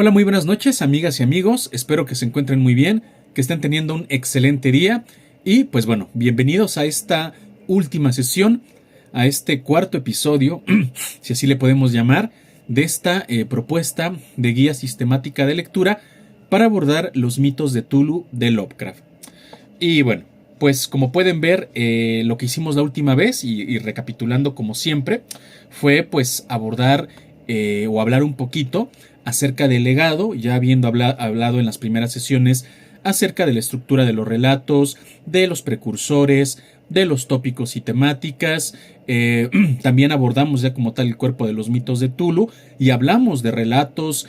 Hola, muy buenas noches, amigas y amigos. Espero que se encuentren muy bien, que estén teniendo un excelente día. Y pues bueno, bienvenidos a esta última sesión, a este cuarto episodio, si así le podemos llamar, de esta propuesta de guía sistemática de lectura para abordar los mitos de Cthulhu de Lovecraft. Y bueno, pues como pueden ver, lo que hicimos la última vez, y recapitulando como siempre, fue pues abordar o hablar un poquito acerca del legado, ya habiendo hablado en las primeras sesiones acerca de la estructura de los relatos, de los precursores, de los tópicos y temáticas. También abordamos ya como tal el cuerpo de los mitos de Cthulhu y hablamos de relatos,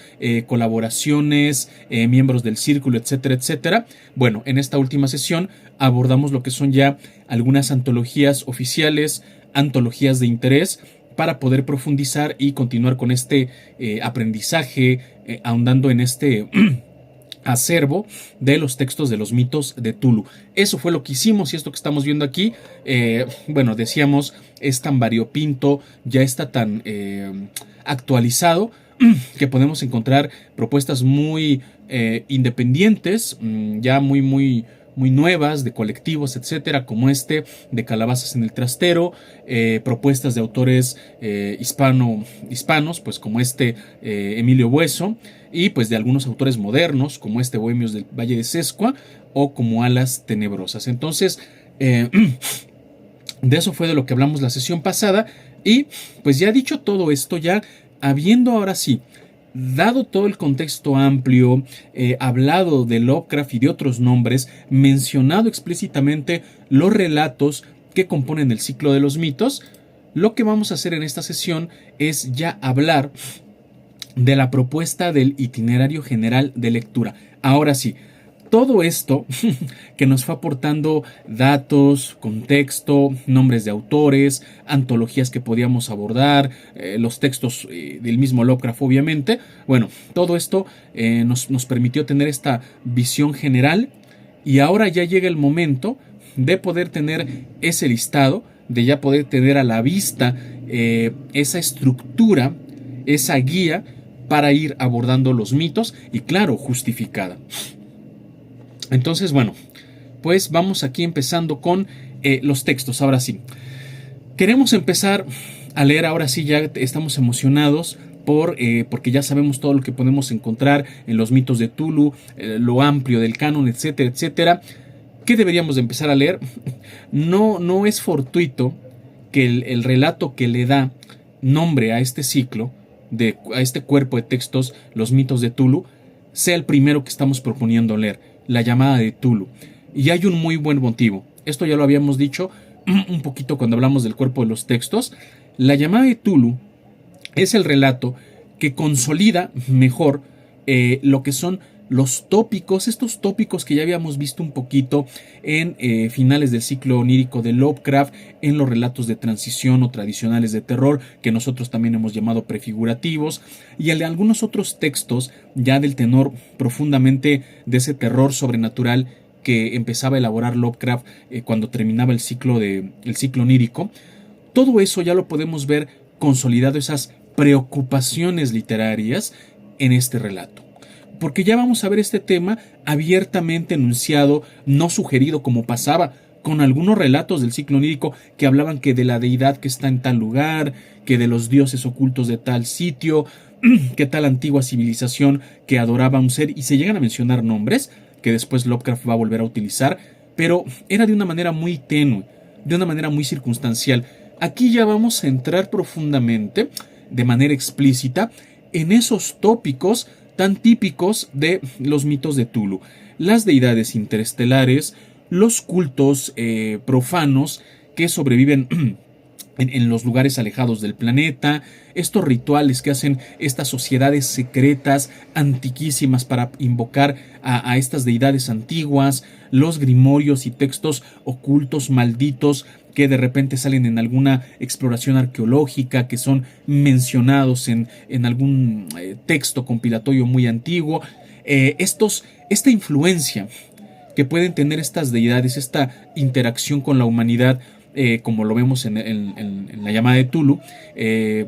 colaboraciones, miembros del círculo, etcétera, etcétera. Bueno, en esta última sesión abordamos lo que son ya algunas antologías oficiales, antologías de interés, para poder profundizar y continuar con este aprendizaje, ahondando en este acervo de los textos de los mitos de Cthulhu. Eso fue lo que hicimos, y esto que estamos viendo aquí, bueno, decíamos, es tan variopinto, ya está tan actualizado, que podemos encontrar propuestas muy independientes, ya muy nuevas, de colectivos, etcétera, como este de Calabazas en el Trastero, propuestas de autores hispanos, pues como Emilio Bueso, y pues de algunos autores modernos, como Bohemios del Valle de Sescua, o como Alas Tenebrosas. Entonces, de eso fue de lo que hablamos la sesión pasada, y pues ya dicho todo esto, ya habiendo ahora sí dado todo el contexto amplio, hablado de Lovecraft y de otros nombres, mencionado explícitamente los relatos que componen el ciclo de los mitos, lo que vamos a hacer en esta sesión es ya hablar de la propuesta del itinerario general de lectura. Ahora sí, todo esto que nos fue aportando datos, contexto, nombres de autores, antologías que podíamos abordar, los textos del mismo Lovecraft, obviamente. Bueno, todo esto nos permitió tener esta visión general, y ahora ya llega el momento de poder tener ese listado, de ya poder tener a la vista esa estructura, esa guía para ir abordando los mitos, y claro, justificada. Entonces, bueno, pues vamos aquí empezando con los textos. Ahora sí, queremos empezar a leer. Ahora sí, ya estamos emocionados porque ya sabemos todo lo que podemos encontrar en los mitos de Cthulhu, lo amplio del canon, etcétera, etcétera. ¿Qué deberíamos de empezar a leer? No es fortuito que el relato que le da nombre a este ciclo, a este cuerpo de textos, los mitos de Cthulhu, sea el primero que estamos proponiendo leer, La llamada de Cthulhu. Y hay un muy buen motivo. Esto ya lo habíamos dicho un poquito cuando hablamos del cuerpo de los textos. La llamada de Cthulhu es el relato que consolida mejor lo que son los tópicos, estos tópicos que ya habíamos visto un poquito en finales del ciclo onírico de Lovecraft, en los relatos de transición o tradicionales de terror, que nosotros también hemos llamado prefigurativos, y el de algunos otros textos ya del tenor profundamente de ese terror sobrenatural que empezaba a elaborar Lovecraft cuando terminaba el ciclo onírico. Todo eso ya lo podemos ver consolidado, esas preocupaciones literarias, en este relato. Porque ya vamos a ver este tema abiertamente enunciado, no sugerido como pasaba con algunos relatos del ciclo onírico que hablaban que de la deidad que está en tal lugar, que de los dioses ocultos de tal sitio, que tal antigua civilización que adoraba a un ser, y se llegan a mencionar nombres que después Lovecraft va a volver a utilizar, pero era de una manera muy tenue, de una manera muy circunstancial. Aquí ya vamos a entrar profundamente, de manera explícita, en esos tópicos tan típicos de los mitos de Cthulhu: las deidades interestelares, los cultos profanos que sobreviven en los lugares alejados del planeta, estos rituales que hacen estas sociedades secretas antiquísimas para invocar a estas deidades antiguas, los grimorios y textos ocultos malditos que de repente salen en alguna exploración arqueológica, que son mencionados en algún texto compilatorio muy antiguo. Esta influencia que pueden tener estas deidades, esta interacción con la humanidad, como lo vemos en la llamada de Tulu,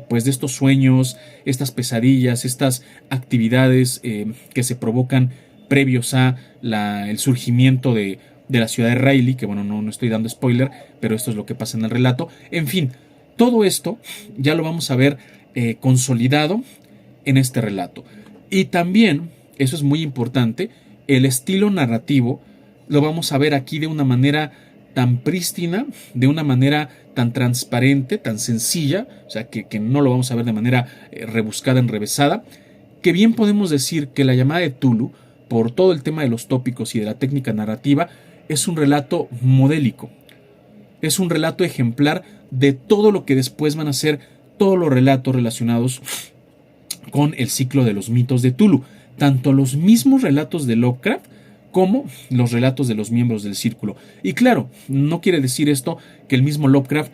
pues de estos sueños, estas pesadillas, estas actividades que se provocan previos a el surgimiento de la ciudad de Riley, que bueno, no estoy dando spoiler, pero esto es lo que pasa en el relato. En fin, todo esto ya lo vamos a ver consolidado en este relato. Y también, eso es muy importante, el estilo narrativo lo vamos a ver aquí de una manera tan prístina, de una manera tan transparente, tan sencilla, o sea, que no lo vamos a ver de manera rebuscada, enrevesada, que bien podemos decir que la llamada de Tulu, por todo el tema de los tópicos y de la técnica narrativa, es un relato modélico, es un relato ejemplar de todo lo que después van a ser todos los relatos relacionados con el ciclo de los mitos de Tulu, tanto los mismos relatos de Lovecraft como los relatos de los miembros del círculo. Y claro, no quiere decir esto que el mismo Lovecraft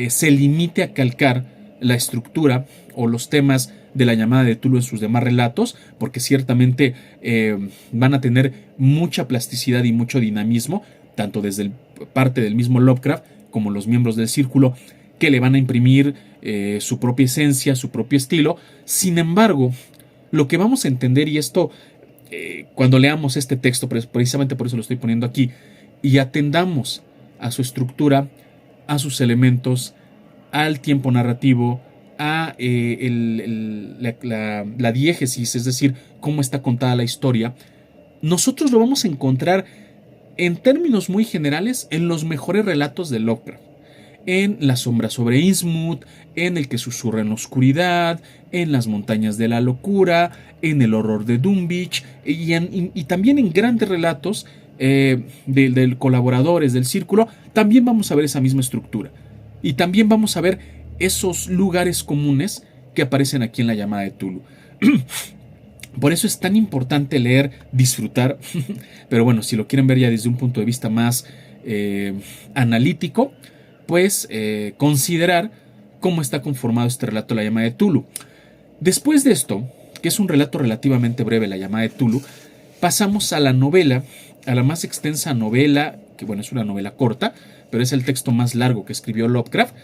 se limite a calcar la estructura o los temas de la llamada de Tulu en sus demás relatos, porque ciertamente van a tener mucha plasticidad y mucho dinamismo, tanto desde parte del mismo Lovecraft como los miembros del círculo, que le van a imprimir su propia esencia, su propio estilo. Sin embargo, lo que vamos a entender, y esto cuando leamos este texto, precisamente por eso lo estoy poniendo aquí, y atendamos a su estructura, a sus elementos, al tiempo narrativo, a la diégesis, es decir, cómo está contada la historia, nosotros lo vamos a encontrar en términos muy generales en los mejores relatos de Lovecraft. En La sombra sobre Innsmouth, en El que susurra en la oscuridad, en Las montañas de la locura, en El horror de Dunwich y también en grandes relatos de colaboradores del círculo. También vamos a ver esa misma estructura y también vamos a ver esos lugares comunes que aparecen aquí en la llamada de Tulu. Por eso es tan importante leer, disfrutar, pero bueno, si lo quieren ver ya desde un punto de vista más analítico, pues considerar cómo está conformado este relato de la llamada de Tulu. Después de esto, que es un relato relativamente breve, la llamada de Tulu, pasamos a la novela, a la más extensa novela, que bueno, es una novela corta, pero es el texto más largo que escribió Lovecraft,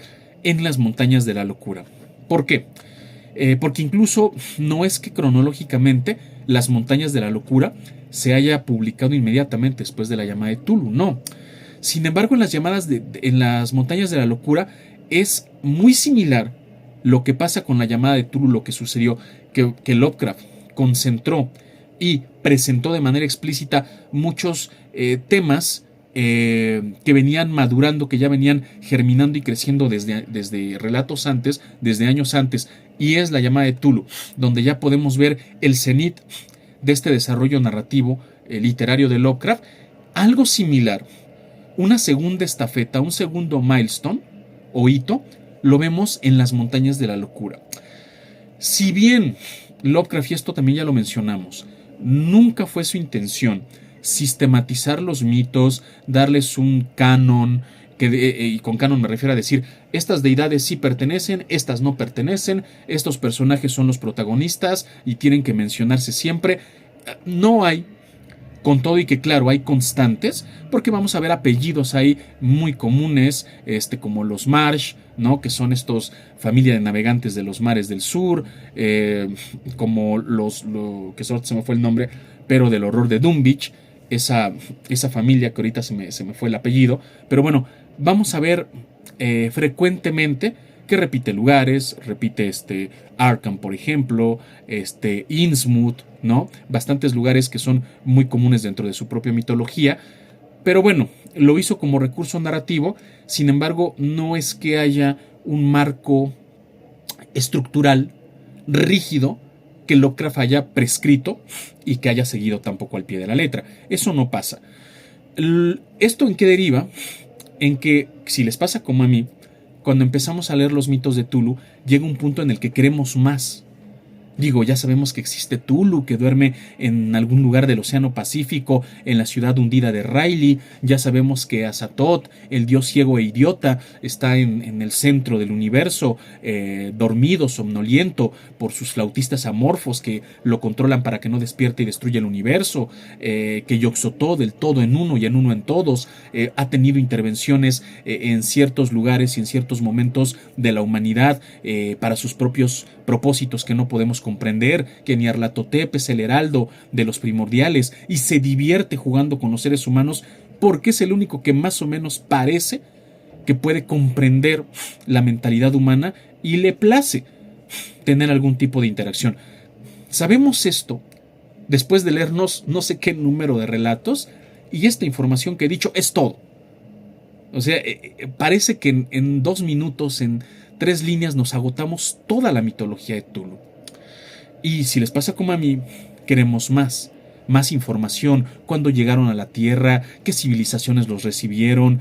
en Las montañas de la locura. ¿Por qué? Porque incluso no es que cronológicamente Las montañas de la locura se haya publicado inmediatamente después de la llamada de Tulu, no. Sin embargo, en las montañas de la locura es muy similar lo que pasa con la llamada de Tulu, lo que sucedió, que Lovecraft concentró y presentó de manera explícita muchos temas que venían madurando, que ya venían germinando y creciendo desde relatos antes, desde años antes, y es la llamada de Tulu, donde ya podemos ver el cenit de este desarrollo narrativo literario de Lovecraft, algo similar. Una segunda estafeta, un segundo milestone o hito, lo vemos en Las montañas de la locura. Si bien Lovecraft, y esto también ya lo mencionamos, nunca fue su intención sistematizar los mitos, darles un canon, y con canon me refiero a decir, estas deidades sí pertenecen, estas no pertenecen, estos personajes son los protagonistas y tienen que mencionarse siempre. No hay, con todo y que claro, hay constantes, porque vamos a ver apellidos ahí muy comunes, como los Marsh, ¿no? Que son estos familia de navegantes de los mares del sur, como que solo se me fue el nombre, pero del horror de Dunwich, esa familia que ahorita se me fue el apellido, pero bueno, vamos a ver frecuentemente que repite lugares, repite Arkham, por ejemplo, Innsmouth, ¿no? Bastantes lugares que son muy comunes dentro de su propia mitología, pero bueno, lo hizo como recurso narrativo. Sin embargo, no es que haya un marco estructural rígido que Lovecraft haya prescrito y que haya seguido tampoco al pie de la letra. Eso no pasa. ¿Esto en qué deriva? En que, si les pasa como a mí, cuando empezamos a leer los mitos de Tulu, llega un punto en el que queremos más. Digo, ya sabemos que existe Tulu, que duerme en algún lugar del Océano Pacífico, en la ciudad hundida de Riley. Ya sabemos que Azatoth, el dios ciego e idiota, está en el centro del universo, dormido, somnoliento, por sus flautistas amorfos que lo controlan para que no despierte y destruya el universo. Que Yog-Sothoth, del todo en uno y en uno en todos, ha tenido intervenciones en ciertos lugares y en ciertos momentos de la humanidad para sus propios propósitos que no podemos comprender, que Nyarlathotep es el heraldo de los primordiales y se divierte jugando con los seres humanos porque es el único que más o menos parece que puede comprender la mentalidad humana y le place tener algún tipo de interacción. Sabemos esto después de leernos no sé qué número de relatos, y esta información que he dicho es todo. O sea, parece que en 2 minutos, en 3 líneas, nos agotamos toda la mitología de Tulu. Y si les pasa como a mí, queremos más información, cuándo llegaron a la Tierra, qué civilizaciones los recibieron,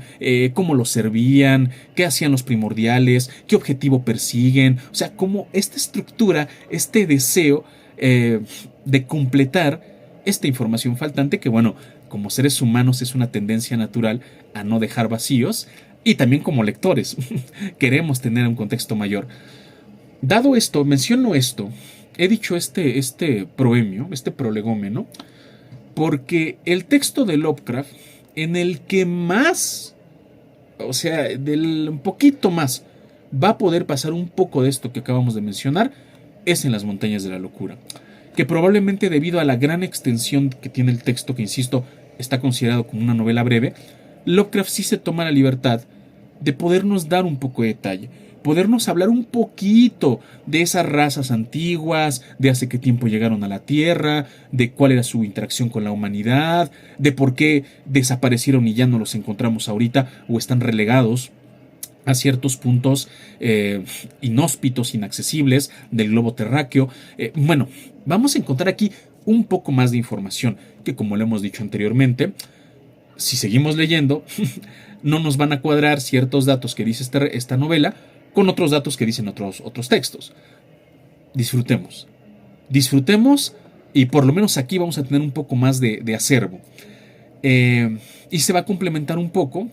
cómo los servían, qué hacían los primordiales, qué objetivo persiguen. O sea, cómo esta estructura, este deseo de completar esta información faltante que, bueno, como seres humanos es una tendencia natural a no dejar vacíos, y también como lectores queremos tener un contexto mayor. Dado esto, menciono esto, he dicho este proemio, este prolegómeno, porque el texto de Lovecraft, en el que más, o sea, del un poquito más, va a poder pasar un poco de esto que acabamos de mencionar, es en Las Montañas de la Locura, que probablemente debido a la gran extensión que tiene el texto, que insisto, está considerado como una novela breve, Lovecraft sí se toma la libertad de podernos dar un poco de detalle, podernos hablar un poquito de esas razas antiguas, de hace qué tiempo llegaron a la Tierra, de cuál era su interacción con la humanidad, de por qué desaparecieron y ya no los encontramos ahorita o están relegados a ciertos puntos inhóspitos, inaccesibles del globo terráqueo. Bueno, vamos a encontrar aquí un poco más de información que, como lo hemos dicho anteriormente, si seguimos leyendo, no nos van a cuadrar ciertos datos que dice esta novela con otros datos que dicen otros textos. Disfrutemos y por lo menos aquí vamos a tener un poco más de acervo. Y se va a complementar un poco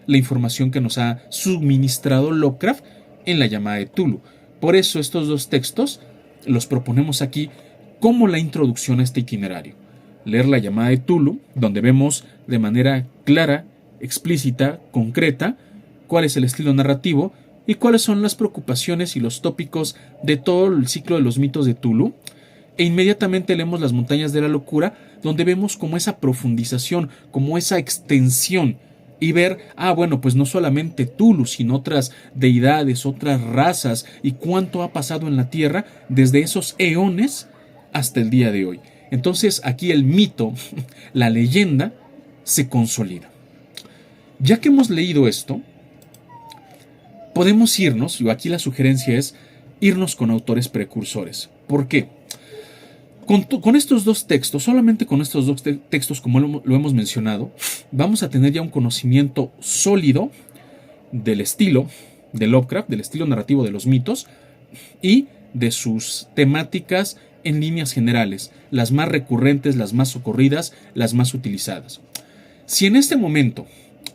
la información que nos ha suministrado Lovecraft en La Llamada de Tulu. Por eso estos 2 textos los proponemos aquí como la introducción a este itinerario. Leer La Llamada de Tulu, donde vemos de manera clara, explícita, concreta, cuál es el estilo narrativo y cuáles son las preocupaciones y los tópicos de todo el ciclo de los mitos de Tulu. E inmediatamente leemos Las Montañas de la Locura, donde vemos como esa profundización, como esa extensión, y ver, bueno, pues no solamente Tulu, sino otras deidades, otras razas, y cuánto ha pasado en la Tierra desde esos eones hasta el día de hoy. Entonces aquí el mito, la leyenda, se consolida. Ya que hemos leído esto, podemos irnos, y aquí la sugerencia es irnos con autores precursores. ¿Por qué? Con estos 2 textos, solamente con estos 2 textos, como lo hemos mencionado, vamos a tener ya un conocimiento sólido del estilo de Lovecraft, del estilo narrativo de los mitos y de sus temáticas en líneas generales, las más recurrentes, las más socorridas, las más utilizadas. Si en este momento,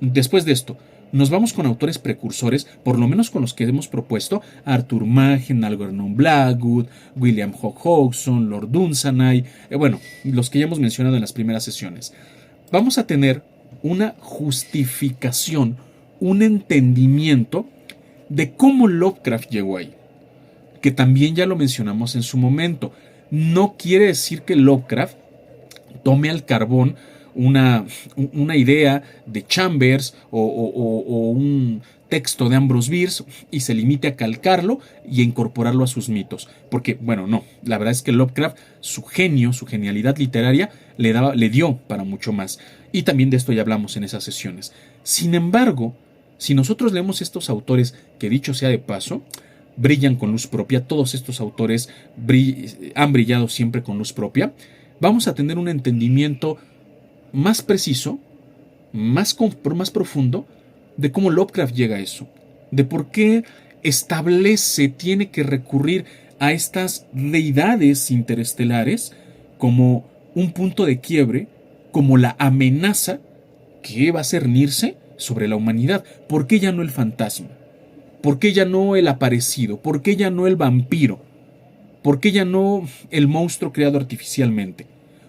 después de esto, nos vamos con autores precursores, por lo menos con los que hemos propuesto, Arthur Machen, Algernon Blackwood, William Hodgson, Lord Dunsany, bueno, los que ya hemos mencionado en las primeras sesiones, vamos a tener una justificación, un entendimiento de cómo Lovecraft llegó ahí, que también ya lo mencionamos en su momento. No quiere decir que Lovecraft tome al carbón una idea de Chambers o un texto de Ambrose Bierce y se limite a calcarlo y a incorporarlo a sus mitos. Porque, bueno, no, la verdad es que Lovecraft, su genio, su genialidad literaria, le dio para mucho más. Y también de esto ya hablamos en esas sesiones. Sin embargo, si nosotros leemos estos autores, que dicho sea de paso, brillan con luz propia, todos estos autores han brillado siempre con luz propia, vamos a tener un entendimiento más preciso, más profundo de cómo Lovecraft llega a eso, de por qué tiene que recurrir a estas deidades interestelares como un punto de quiebre, como la amenaza que va a cernirse sobre la humanidad. ¿Por qué ya no el fantasma? ¿Por qué ya no el aparecido? ¿Por qué ya no el vampiro? ¿Por qué ya no el monstruo creado artificialmente?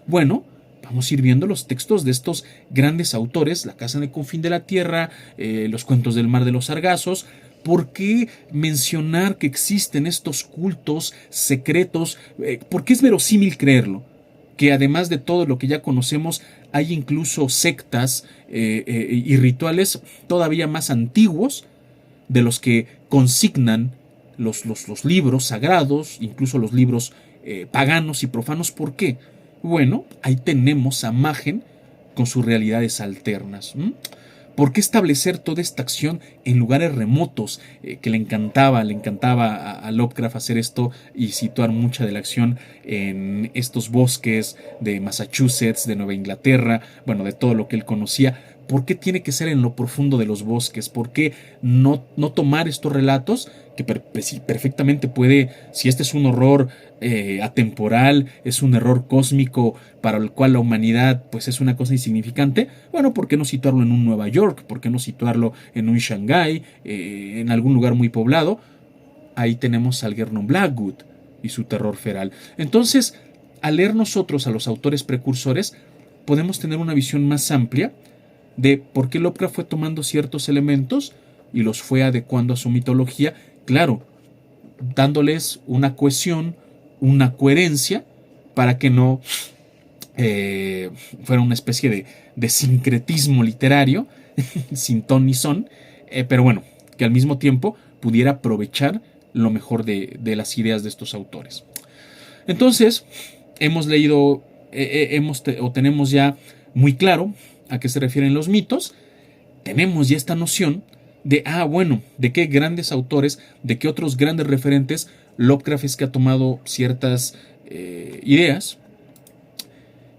Bueno, vamos a ir viendo los textos de estos grandes autores, La Casa en el Confín de la Tierra, Los Cuentos del Mar de los Sargazos. ¿Por qué mencionar que existen estos cultos secretos? ¿Por qué es verosímil creerlo? Que además de todo lo que ya conocemos, hay incluso sectas y rituales todavía más antiguos de los que consignan los libros sagrados, incluso los libros paganos y profanos. ¿Por qué? Bueno, ahí tenemos a Machen con sus realidades alternas. ¿Por qué establecer toda esta acción en lugares remotos? Que le encantaba a Lovecraft hacer esto y situar mucha de la acción en estos bosques de Massachusetts, de Nueva Inglaterra, bueno, de todo lo que él conocía. ¿Por qué tiene que ser en lo profundo de los bosques? ¿Por qué no tomar estos relatos que perfectamente puede, si este es un horror atemporal, es un error cósmico para el cual la humanidad pues es una cosa insignificante? Bueno, ¿por qué no situarlo en un Nueva York? ¿Por qué no situarlo en un Shanghái, en algún lugar muy poblado? Ahí tenemos a Algernon Blackwood y su terror feral. Entonces, al leer nosotros a los autores precursores, podemos tener una visión más amplia de por qué Lovecraft fue tomando ciertos elementos y los fue adecuando a su mitología, claro, dándoles una cohesión, una coherencia, para que no fuera una especie de sincretismo literario, sin ton ni son, pero bueno, que al mismo tiempo pudiera aprovechar lo mejor de las ideas de estos autores. Entonces, hemos leído, tenemos ya muy claro a qué se refieren los mitos, tenemos ya esta noción de, bueno, de qué grandes autores, de qué otros grandes referentes Lovecraft es que ha tomado ciertas ideas.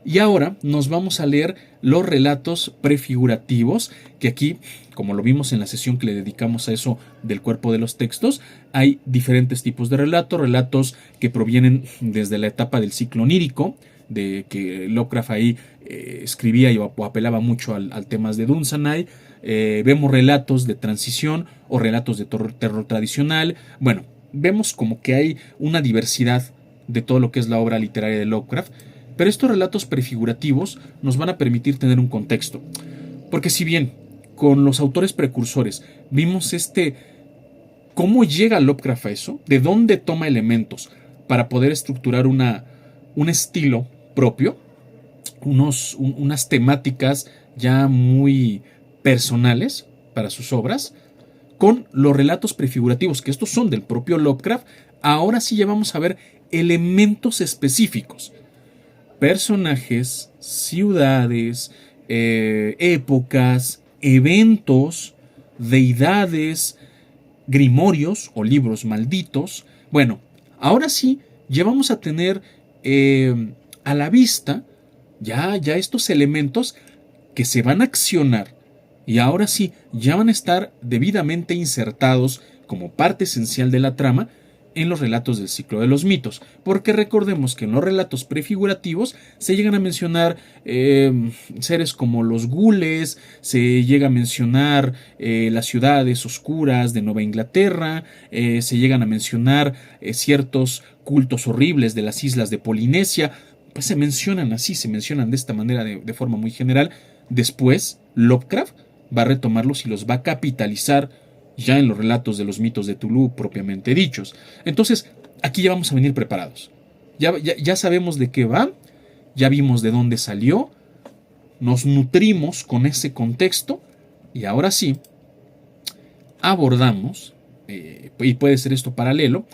Y ahora nos vamos a leer los relatos prefigurativos, que aquí, como lo vimos en la sesión que le dedicamos a eso del cuerpo de los textos, hay diferentes tipos de relatos que provienen desde la etapa del ciclo onírico, de que Lovecraft ahí escribía o apelaba mucho al temas de Dunsany. Vemos relatos de transición o relatos de terror tradicional. Bueno, vemos como que hay una diversidad de todo lo que es la obra literaria de Lovecraft, pero estos relatos prefigurativos nos van a permitir tener un contexto. Porque si bien con los autores precursores vimos cómo llega Lovecraft a eso, de dónde toma elementos para poder estructurar un estilo propio, unas temáticas ya muy personales para sus obras, con los relatos prefigurativos, que estos son del propio Lovecraft, ahora sí ya vamos a ver elementos específicos, personajes, ciudades, épocas, eventos, deidades, grimorios o libros malditos. Bueno, ahora sí ya vamos a tener a la vista ya estos elementos que se van a accionar y ahora sí ya van a estar debidamente insertados como parte esencial de la trama en los relatos del ciclo de los mitos, porque recordemos que en los relatos prefigurativos se llegan a mencionar seres como los gules, se llega a mencionar las ciudades oscuras de Nueva Inglaterra, se llegan a mencionar ciertos cultos horribles de las islas de Polinesia, pues se mencionan de esta manera de forma muy general. Después Lovecraft va a retomarlos y los va a capitalizar ya en los relatos de los mitos de Tulu propiamente dichos. Entonces, aquí ya vamos a venir preparados. Ya sabemos de qué va, ya vimos de dónde salió, nos nutrimos con ese contexto y ahora sí abordamos, y puede ser esto paralelo,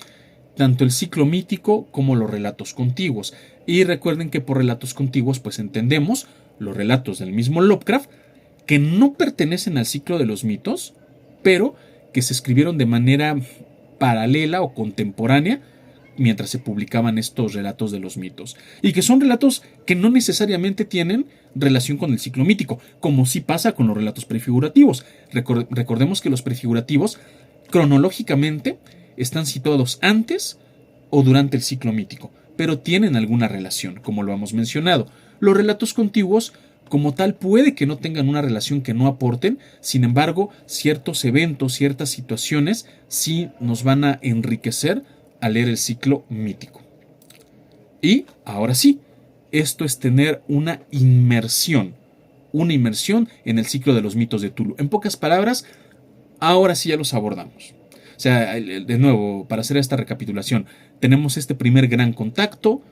tanto el ciclo mítico como los relatos contiguos. Y recuerden que por relatos contiguos pues entendemos los relatos del mismo Lovecraft que no pertenecen al ciclo de los mitos, pero que se escribieron de manera paralela o contemporánea mientras se publicaban estos relatos de los mitos, y que son relatos que no necesariamente tienen relación con el ciclo mítico, como sí pasa con los relatos prefigurativos. Recordemos que los prefigurativos cronológicamente están situados antes o durante el ciclo mítico, pero tienen alguna relación, como lo hemos mencionado. Los relatos contiguos, como tal, puede que no tengan una relación, que no aporten, sin embargo, ciertos eventos, ciertas situaciones, sí nos van a enriquecer al leer el ciclo mítico. Y, ahora sí, esto es tener una inmersión en el ciclo de los mitos de Tulu. En pocas palabras, ahora sí ya los abordamos. O sea, de nuevo, para hacer esta recapitulación, tenemos este primer gran contacto,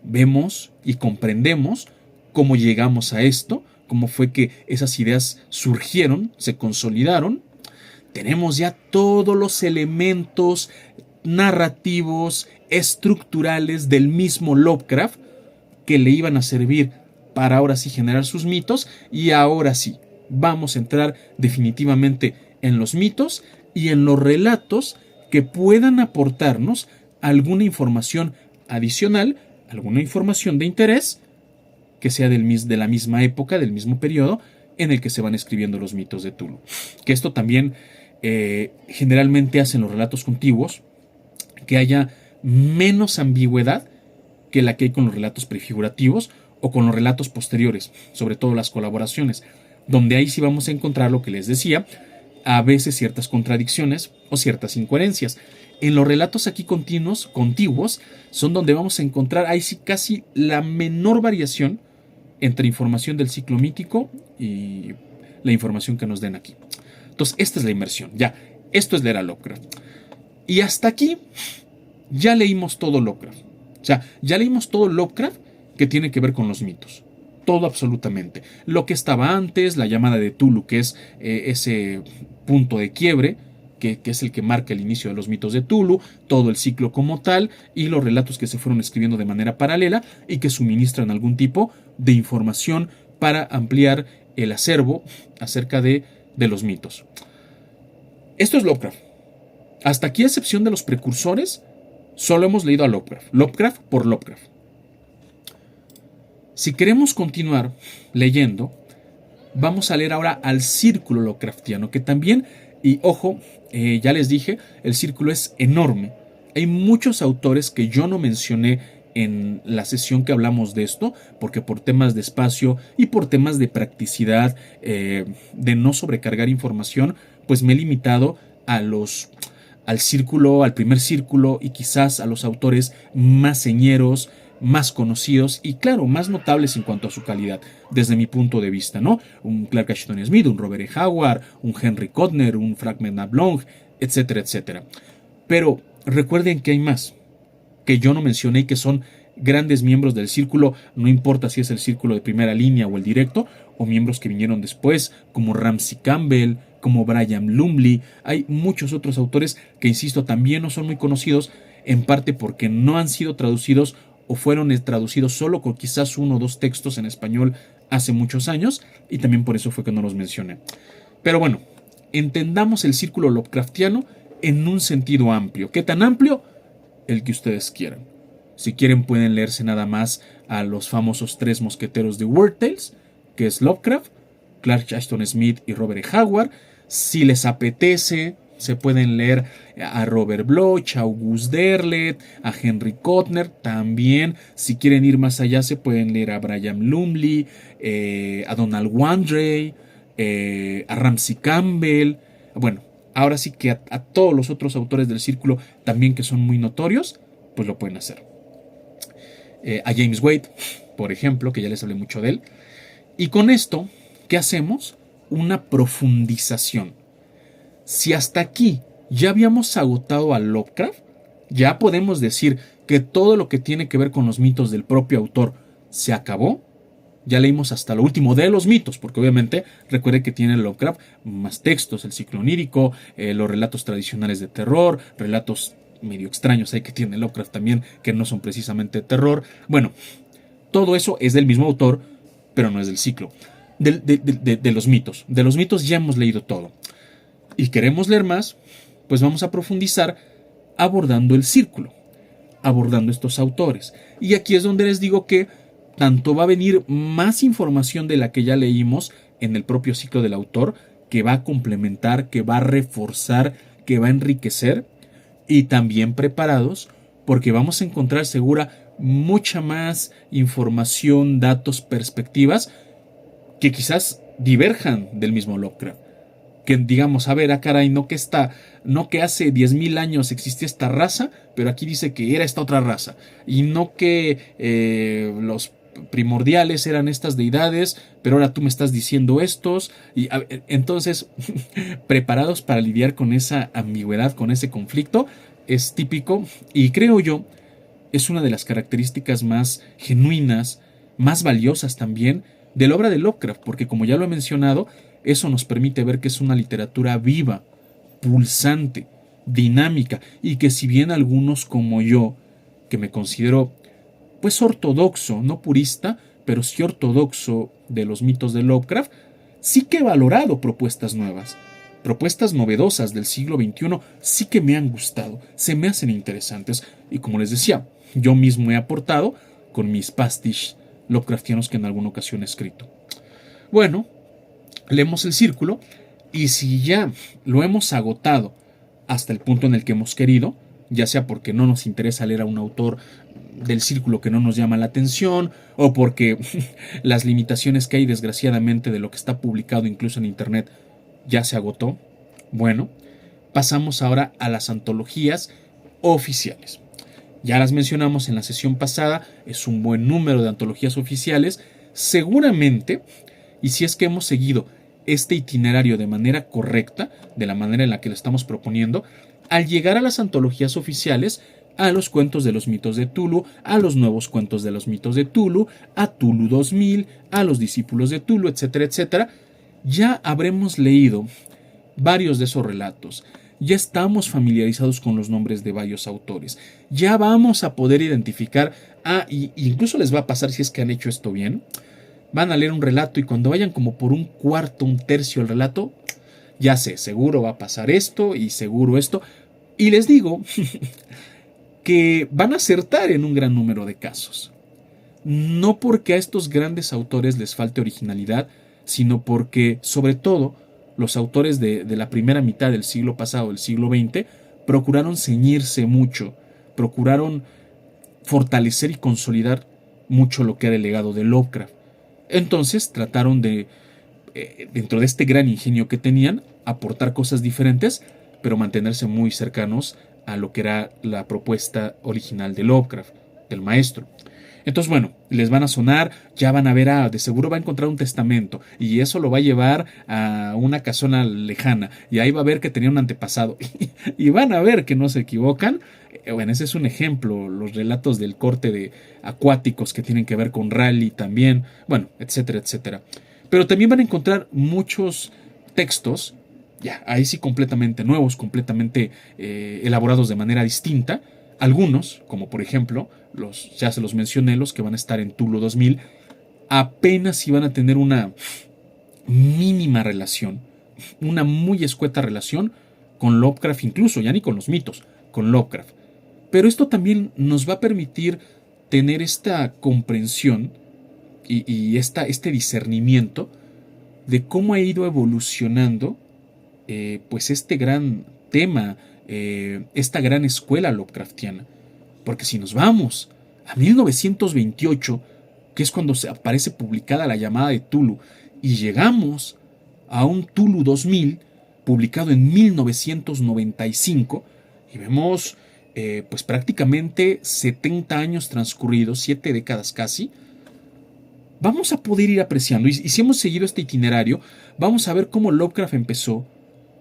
vemos y comprendemos cómo llegamos a esto, cómo fue que esas ideas surgieron, se consolidaron. Tenemos ya todos los elementos narrativos, estructurales del mismo Lovecraft que le iban a servir para ahora sí generar sus mitos, y ahora sí vamos a entrar definitivamente en los mitos y en los relatos que puedan aportarnos alguna información adicional, alguna información de interés que sea de la misma época, del mismo periodo en el que se van escribiendo los mitos de Tulu. Que esto también generalmente hacen los relatos contiguos que haya menos ambigüedad que la que hay con los relatos prefigurativos o con los relatos posteriores, sobre todo las colaboraciones, donde ahí sí vamos a encontrar lo que les decía, a veces ciertas contradicciones o ciertas incoherencias. En los relatos aquí contiguos, son donde vamos a encontrar ahí sí casi la menor variación entre información del ciclo mítico y la información que nos den aquí. Entonces, esta es la inmersión. Ya, esto es leer a Lovecraft. Y hasta aquí ya leímos todo Lovecraft. O sea, ya leímos todo Lovecraft que tiene que ver con los mitos. Todo absolutamente. Lo que estaba antes, la llamada de Tulu, que es ese punto de quiebre, que es el que marca el inicio de los mitos de Tulu, todo el ciclo como tal, y los relatos que se fueron escribiendo de manera paralela y que suministran algún tipo de información para ampliar el acervo acerca de los mitos. Esto es Lovecraft. Hasta aquí, a excepción de los precursores, solo hemos leído a Lovecraft. Lovecraft por Lovecraft. Si queremos continuar leyendo, vamos a leer ahora al círculo Lovecraftiano, que también, y ojo, ya les dije, el círculo es enorme. Hay muchos autores que yo no mencioné en la sesión que hablamos de esto, porque por temas de espacio y por temas de practicidad, de no sobrecargar información, pues me he limitado al círculo, al primer círculo, y quizás a los autores más señeros, más conocidos y, claro, más notables en cuanto a su calidad, desde mi punto de vista, ¿no? Un Clark Ashton Smith, un Robert E. Howard, un Henry Cotner, un Frank Blanc, etcétera, etcétera. Pero recuerden que hay más que yo no mencioné y que son grandes miembros del círculo, no importa si es el círculo de primera línea o el directo, o miembros que vinieron después, como Ramsey Campbell, como Brian Lumley. Hay muchos otros autores que, insisto, también no son muy conocidos, en parte porque no han sido traducidos o fueron traducidos solo con quizás uno o dos textos en español hace muchos años, y también por eso fue que no los mencioné. Pero bueno, entendamos el círculo Lovecraftiano en un sentido amplio. ¿Qué tan amplio? El que ustedes quieran. Si quieren pueden leerse nada más a los famosos tres mosqueteros de Weird Tales, que es Lovecraft, Clark Ashton Smith y Robert E. Howard. Si les apetece, se pueden leer a Robert Bloch, a August Derleth, a Henry Cotner. También, si quieren ir más allá, se pueden leer a Brian Lumley, a Donald Wandrei, a Ramsey Campbell. Bueno, ahora sí que a todos los otros autores del círculo también que son muy notorios, pues lo pueden hacer. A James Wade, por ejemplo, que ya les hablé mucho de él. Y con esto, ¿qué hacemos? Una profundización. Si hasta aquí ya habíamos agotado a Lovecraft, ya podemos decir que todo lo que tiene que ver con los mitos del propio autor se acabó. Ya leímos hasta lo último de los mitos, porque obviamente recuerde que tiene Lovecraft más textos, el ciclo onírico, los relatos tradicionales de terror, relatos medio extraños hay que tiene Lovecraft también, que no son precisamente de terror. Bueno, todo eso es del mismo autor, pero no es del ciclo. De los mitos. De los mitos ya hemos leído todo. Y queremos leer más, pues vamos a profundizar abordando el círculo, abordando estos autores. Y aquí es donde les digo que tanto va a venir más información de la que ya leímos en el propio ciclo del autor, que va a complementar, que va a reforzar, que va a enriquecer, y también preparados porque vamos a encontrar segura mucha más información, datos, perspectivas que quizás diverjan del mismo Lovecraft. Que digamos, a ver, caray, no que hace 10.000 años existía esta raza, pero aquí dice que era esta otra raza. Y no que los primordiales eran estas deidades, pero ahora tú me estás diciendo estos. Y entonces, preparados para lidiar con esa ambigüedad, con ese conflicto, es típico y creo yo es una de las características más genuinas, más valiosas también de la obra de Lovecraft, porque como ya lo he mencionado, eso nos permite ver que es una literatura viva, pulsante, dinámica, y que si bien algunos como yo, que me considero pues ortodoxo, no purista, pero sí ortodoxo de los mitos de Lovecraft, sí que he valorado propuestas nuevas, propuestas novedosas del siglo XXI, sí que me han gustado, se me hacen interesantes, y como les decía, yo mismo he aportado con mis pastiches Lovecraftianos que en alguna ocasión he escrito. Bueno, leemos el círculo y si ya lo hemos agotado hasta el punto en el que hemos querido, ya sea porque no nos interesa leer a un autor del círculo que no nos llama la atención o porque las limitaciones que hay desgraciadamente de lo que está publicado incluso en internet ya se agotó, bueno, pasamos ahora a las antologías oficiales. Ya las mencionamos en la sesión pasada, es un buen número de antologías oficiales, seguramente, y si es que hemos seguido este itinerario de manera correcta, de la manera en la que lo estamos proponiendo, al llegar a las antologías oficiales, a los cuentos de los mitos de Tulu, a los nuevos cuentos de los mitos de Tulu, a Tulu 2000, a los discípulos de Tulu, etcétera, etcétera, ya habremos leído varios de esos relatos. Ya estamos familiarizados con los nombres de varios autores. Ya vamos a poder identificar, y incluso les va a pasar si es que han hecho esto bien. Van a leer un relato y cuando vayan como por un cuarto, un tercio del relato, ya sé, seguro va a pasar esto y seguro esto. Y les digo que van a acertar en un gran número de casos. No porque a estos grandes autores les falte originalidad, sino porque, sobre todo, los autores de la primera mitad del siglo pasado, del siglo XX, procuraron ceñirse mucho, procuraron fortalecer y consolidar mucho lo que era el legado de Lovecraft. Entonces trataron de, dentro de este gran ingenio que tenían, aportar cosas diferentes, pero mantenerse muy cercanos a lo que era la propuesta original de Lovecraft, del maestro. Entonces, bueno, les van a sonar, ya van a ver, de seguro va a encontrar un testamento y eso lo va a llevar a una casona lejana y ahí va a ver que tenía un antepasado y van a ver que no se equivocan. Bueno, ese es un ejemplo, los relatos del corte de acuáticos que tienen que ver con Raleigh también, bueno, etcétera, etcétera. Pero también van a encontrar muchos textos, ya, ahí sí completamente nuevos, completamente elaborados de manera distinta. Algunos, como por ejemplo, ya se los mencioné, los que van a estar en Tulu 2000, apenas iban a tener una mínima relación, una muy escueta relación con Lovecraft, incluso ya ni con los mitos, con Lovecraft. Pero esto también nos va a permitir tener esta comprensión y este discernimiento de cómo ha ido evolucionando pues este gran tema, esta gran escuela Lovecraftiana. Porque si nos vamos a 1928, que es cuando se aparece publicada la llamada de Tulu, y llegamos a un Tulu 2000, publicado en 1995, y vemos pues prácticamente 70 años transcurridos, 7 décadas casi, vamos a poder ir apreciando, y si hemos seguido este itinerario, vamos a ver cómo Lovecraft empezó,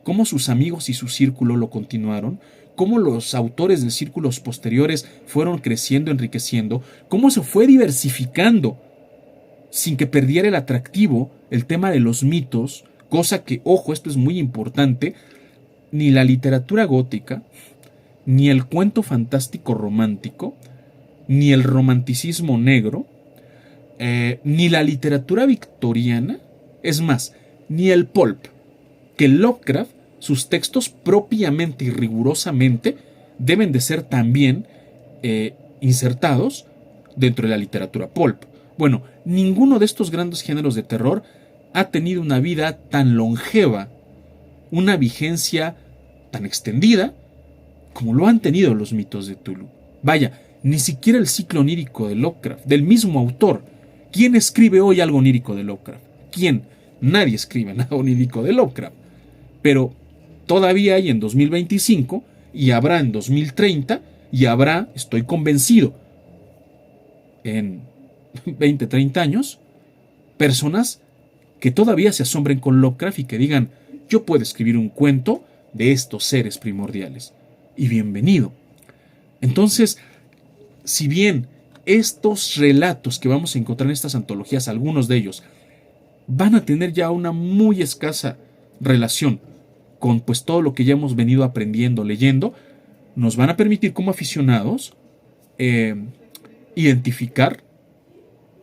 cómo sus amigos y su círculo lo continuaron, cómo los autores de círculos posteriores fueron creciendo, enriqueciendo, cómo se fue diversificando sin que perdiera el atractivo el tema de los mitos, cosa que, ojo, esto es muy importante, ni la literatura gótica, ni el cuento fantástico romántico, ni el romanticismo negro, ni la literatura victoriana, es más, ni el pulp, que Lovecraft, sus textos propiamente y rigurosamente deben de ser también insertados dentro de la literatura pulp. Bueno, ninguno de estos grandes géneros de terror ha tenido una vida tan longeva, una vigencia tan extendida como lo han tenido los mitos de Tulu. Vaya, ni siquiera el ciclo onírico de Lovecraft, del mismo autor. ¿Quién escribe hoy algo onírico de Lovecraft? ¿Quién? Nadie escribe nada onírico de Lovecraft. Pero todavía hay en 2025 y habrá en 2030 y habrá, estoy convencido, en 20, 30 años, personas que todavía se asombren con Lovecraft y que digan, yo puedo escribir un cuento de estos seres primordiales. Y bienvenido. Entonces, si bien estos relatos que vamos a encontrar en estas antologías, algunos de ellos, van a tener ya una muy escasa relación con pues todo lo que ya hemos venido aprendiendo, leyendo, nos van a permitir como aficionados identificar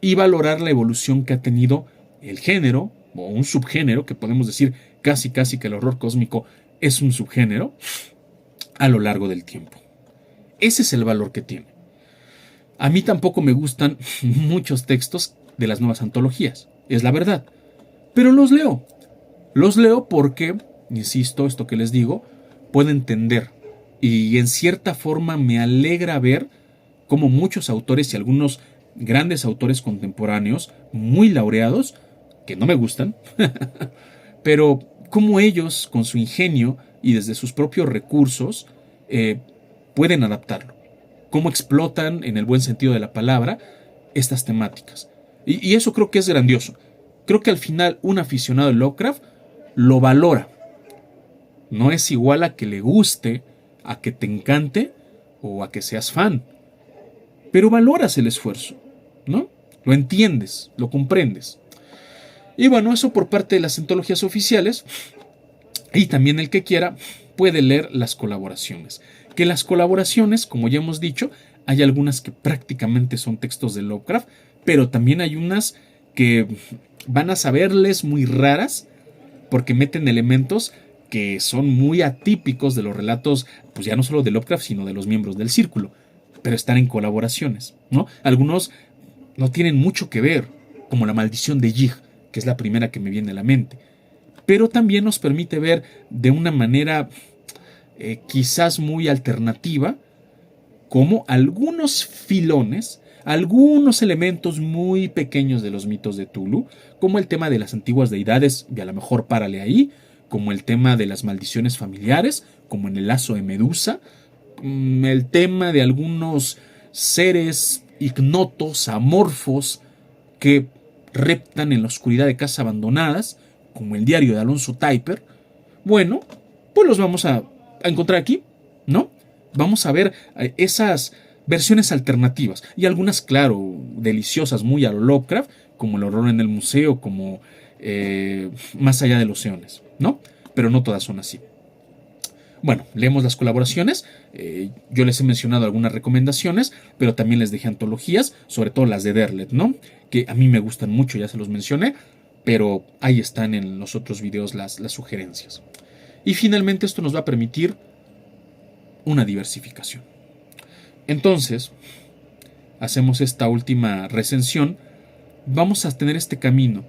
y valorar la evolución que ha tenido el género, o un subgénero, que podemos decir casi que el horror cósmico es un subgénero, a lo largo del tiempo. Ese es el valor que tiene. A mí tampoco me gustan muchos textos de las nuevas antologías, es la verdad, pero los leo. Los leo porque, insisto, esto que les digo, puedo entender y en cierta forma me alegra ver cómo muchos autores y algunos grandes autores contemporáneos, muy laureados, que no me gustan, pero cómo ellos, con su ingenio y desde sus propios recursos, pueden adaptarlo. Cómo explotan, en el buen sentido de la palabra, estas temáticas. Y eso creo que es grandioso. Creo que al final un aficionado de Lovecraft lo valora. No es igual a que le guste, a que te encante o a que seas fan. Pero valoras el esfuerzo, ¿no? Lo entiendes, lo comprendes. Y bueno, eso por parte de las antologías oficiales. Y también el que quiera puede leer las colaboraciones. Que las colaboraciones, como ya hemos dicho, hay algunas que prácticamente son textos de Lovecraft, pero también hay unas que van a saberles muy raras porque meten elementos que son muy atípicos de los relatos, pues ya no solo de Lovecraft, sino de los miembros del círculo, pero están en colaboraciones, ¿no? Algunos no tienen mucho que ver, como La maldición de Yig, que es la primera que me viene a la mente, pero también nos permite ver de una manera quizás muy alternativa cómo algunos filones, algunos elementos muy pequeños de los mitos de Tulu, como el tema de las antiguas deidades, y a lo mejor párale ahí, como el tema de las maldiciones familiares, como en el lazo de Medusa, el tema de algunos seres ignotos, amorfos, que reptan en la oscuridad de casas abandonadas, como el diario de Alonso Taiper. Bueno, pues los vamos a encontrar aquí, ¿no? Vamos a ver esas versiones alternativas y algunas, claro, deliciosas, muy a lo Lovecraft, como El horror en el museo, como Más allá de los eones, ¿no? Pero no todas son así. Bueno, leemos las colaboraciones. Yo les he mencionado algunas recomendaciones, pero también les dejé antologías, sobre todo las de Derlet, ¿no? Que a mí me gustan mucho, ya se los mencioné, pero ahí están en los otros videos las sugerencias. Y finalmente esto nos va a permitir una diversificación. Entonces, hacemos esta última recensión. Vamos a tener este camino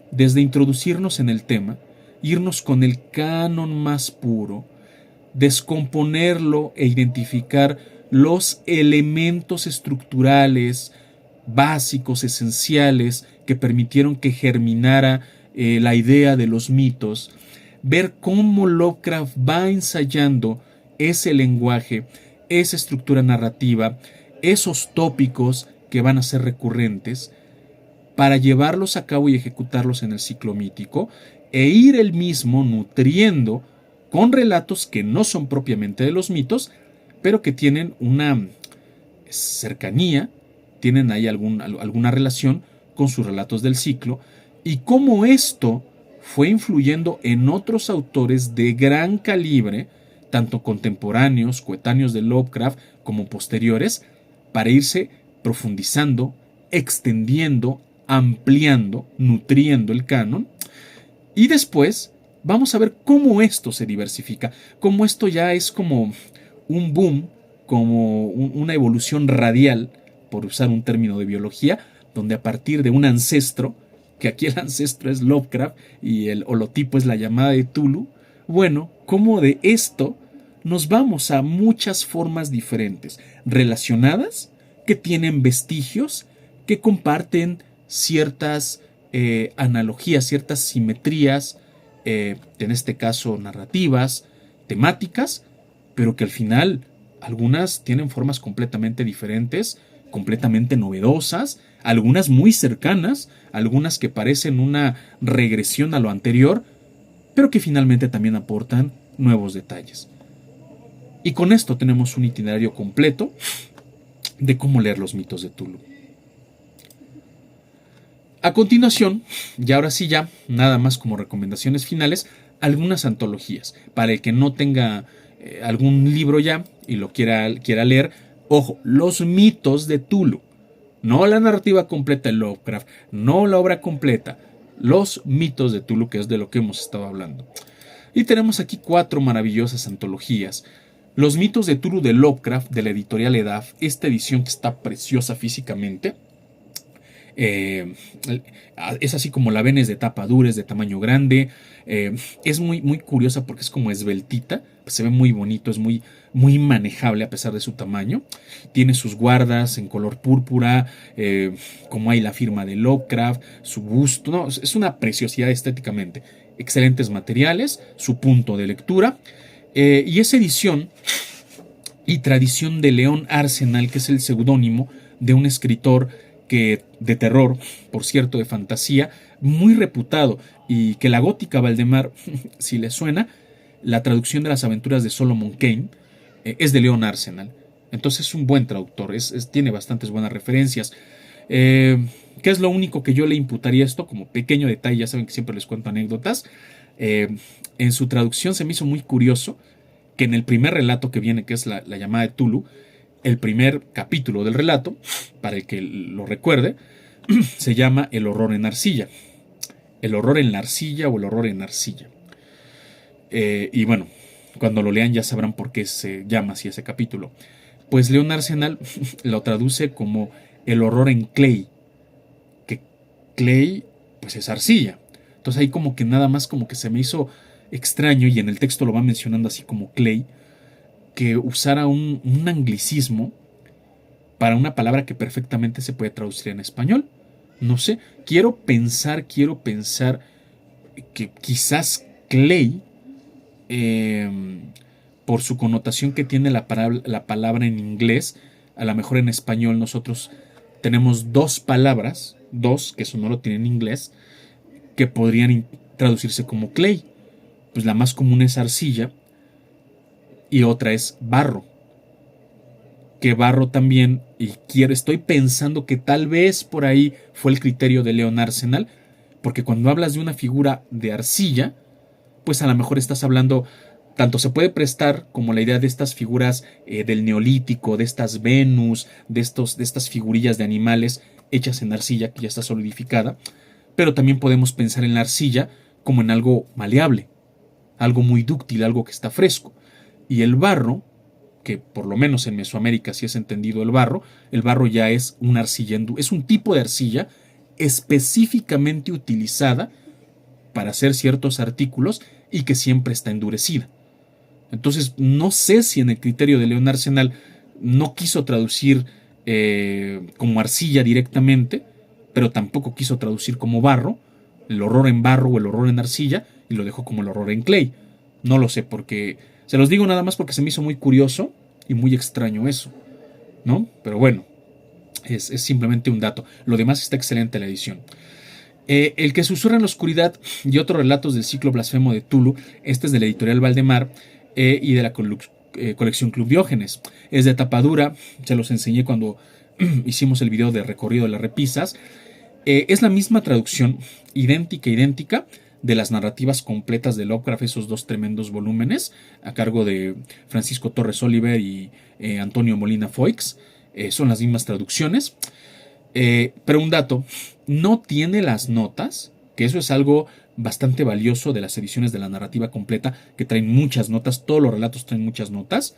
desde introducirnos en el tema, irnos con el canon más puro, descomponerlo e identificar los elementos estructurales básicos, esenciales, que permitieron que germinara la idea de los mitos, ver cómo Lovecraft va ensayando ese lenguaje, esa estructura narrativa, esos tópicos que van a ser recurrentes, para llevarlos a cabo y ejecutarlos en el ciclo mítico, e ir él mismo nutriendo con relatos que no son propiamente de los mitos, pero que tienen una cercanía, tienen ahí alguna relación con sus relatos del ciclo, y cómo esto fue influyendo en otros autores de gran calibre, tanto contemporáneos, coetáneos de Lovecraft, como posteriores, para irse profundizando, extendiendo, ampliando, nutriendo el canon. Y después vamos a ver cómo esto se diversifica, cómo esto ya es como un boom, como una evolución radial, por usar un término de biología, donde a partir de un ancestro, que aquí el ancestro es Lovecraft y el holotipo es la llamada de Tulu, bueno, cómo de esto nos vamos a muchas formas diferentes, relacionadas, que tienen vestigios, que comparten ciertas analogías, ciertas simetrías, en este caso narrativas, temáticas, pero que al final algunas tienen formas completamente diferentes, completamente novedosas, algunas muy cercanas, algunas que parecen una regresión a lo anterior, pero que finalmente también aportan nuevos detalles. Y con esto tenemos un itinerario completo de cómo leer los mitos de Tulu. A continuación, y ahora sí ya, nada más como recomendaciones finales, algunas antologías. Para el que no tenga algún libro ya y lo quiera leer, ojo, los mitos de Tulu. No la narrativa completa de Lovecraft, no la obra completa, los mitos de Tulu, que es de lo que hemos estado hablando. Y tenemos aquí 4 maravillosas antologías. Los mitos de Tulu de Lovecraft, de la editorial Edaf, esta edición que está preciosa físicamente. Es así como la ven, es de tapa dura, es de tamaño grande. Es muy, muy curiosa porque es como esbeltita, se ve muy bonito, es muy, muy manejable a pesar de su tamaño. Tiene sus guardas en color púrpura, como hay la firma de Lovecraft, su busto. No, es una preciosidad estéticamente. Excelentes materiales, su punto de lectura. Y esa edición y tradición de León Arsenal, que es el seudónimo de un escritor de terror, por cierto, de fantasía, muy reputado, y que la gótica Valdemar, si le suena, la traducción de las aventuras de Solomon Kane es de León Arsenal. Entonces es un buen traductor, tiene bastantes buenas referencias. ¿Qué es lo único que yo le imputaría a esto? Como pequeño detalle, ya saben que siempre les cuento anécdotas. En su traducción se me hizo muy curioso que en el primer relato que viene, que es la llamada de Tulu, el primer capítulo del relato, para el que lo recuerde, se llama El horror en arcilla. El horror en la arcilla o el horror en arcilla. Y bueno, cuando lo lean ya sabrán por qué se llama así ese capítulo. Pues León Arsenal lo traduce como el horror en clay. Que clay, pues es arcilla. Entonces ahí como que nada más como que se me hizo extraño, y en el texto lo va mencionando así como clay, que usara un anglicismo para una palabra que perfectamente se puede traducir en español. No sé, quiero pensar que quizás clay, por su connotación que tiene la palabra en inglés, a lo mejor en español nosotros tenemos 2 palabras, 2, que eso no lo tiene en inglés, que podrían traducirse como clay. Pues la más común es arcilla y otra es barro. Que barro también, y estoy pensando que tal vez por ahí fue el criterio de León Arsenal, porque cuando hablas de una figura de arcilla, pues a lo mejor estás hablando, tanto se puede prestar como la idea de estas figuras del neolítico, de estas Venus, de estas figurillas de animales hechas en arcilla que ya está solidificada, pero también podemos pensar en la arcilla como en algo maleable, algo muy dúctil, algo que está fresco. Y el barro, que por lo menos en Mesoamérica sí es entendido el barro ya es una arcilla, es un tipo de arcilla específicamente utilizada para hacer ciertos artículos y que siempre está endurecida. Entonces no sé si en el criterio de León Arsenal no quiso traducir como arcilla directamente, pero tampoco quiso traducir como barro, el horror en barro o el horror en arcilla, y lo dejó como el horror en clay. No lo sé, porque se los digo nada más porque se me hizo muy curioso y muy extraño eso, ¿no? Pero bueno, es simplemente un dato. Lo demás está excelente la edición. El que susurra en la oscuridad y otros relatos del ciclo blasfemo de Tulu, este es de la editorial Valdemar y de la colección Club Diógenes. Es de tapa dura, se los enseñé cuando hicimos el video de recorrido de las repisas. Es la misma traducción, idéntica, de las narrativas completas de Lovecraft, esos 2 tremendos volúmenes, a cargo de Francisco Torres Oliver y Antonio Molina Foix. Son las mismas traducciones. Pero un dato, no tiene las notas, que eso es algo bastante valioso de las ediciones de la narrativa completa, que traen muchas notas, todos los relatos traen muchas notas.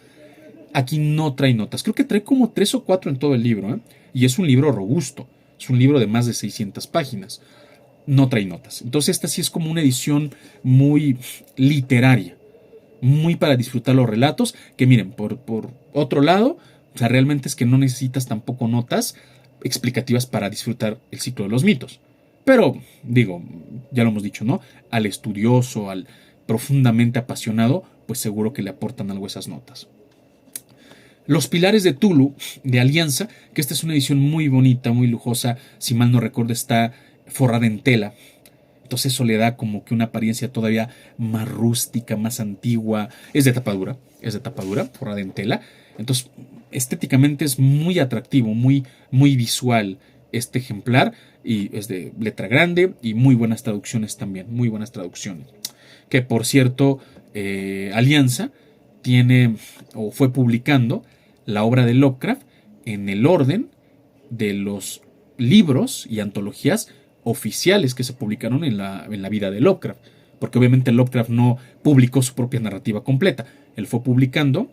Aquí no trae notas, creo que trae como 3 o 4 en todo el libro, y es un libro robusto, es un libro de más de 600 páginas. No trae notas. Entonces esta sí es como una edición muy literaria, muy para disfrutar los relatos, que miren, por otro lado, o sea, realmente es que no necesitas tampoco notas explicativas para disfrutar el ciclo de los mitos. Pero, digo, ya lo hemos dicho, ¿no? Al estudioso, al profundamente apasionado, pues seguro que le aportan algo esas notas. Los Pilares de Tulu, de Alianza, que esta es una edición muy bonita, muy lujosa, si mal no recuerdo está forrada en tela. Entonces eso le da como que una apariencia todavía más rústica, más antigua. Es de tapadura, forrada en tela. Entonces estéticamente es muy atractivo, muy, muy visual este ejemplar. Y es de letra grande y muy buenas traducciones también, muy buenas traducciones. Que por cierto, Alianza tiene o fue publicando la obra de Lovecraft en el orden de los libros y antologías oficiales que se publicaron en la vida de Lovecraft. Porque obviamente Lovecraft no publicó su propia narrativa completa. Él fue publicando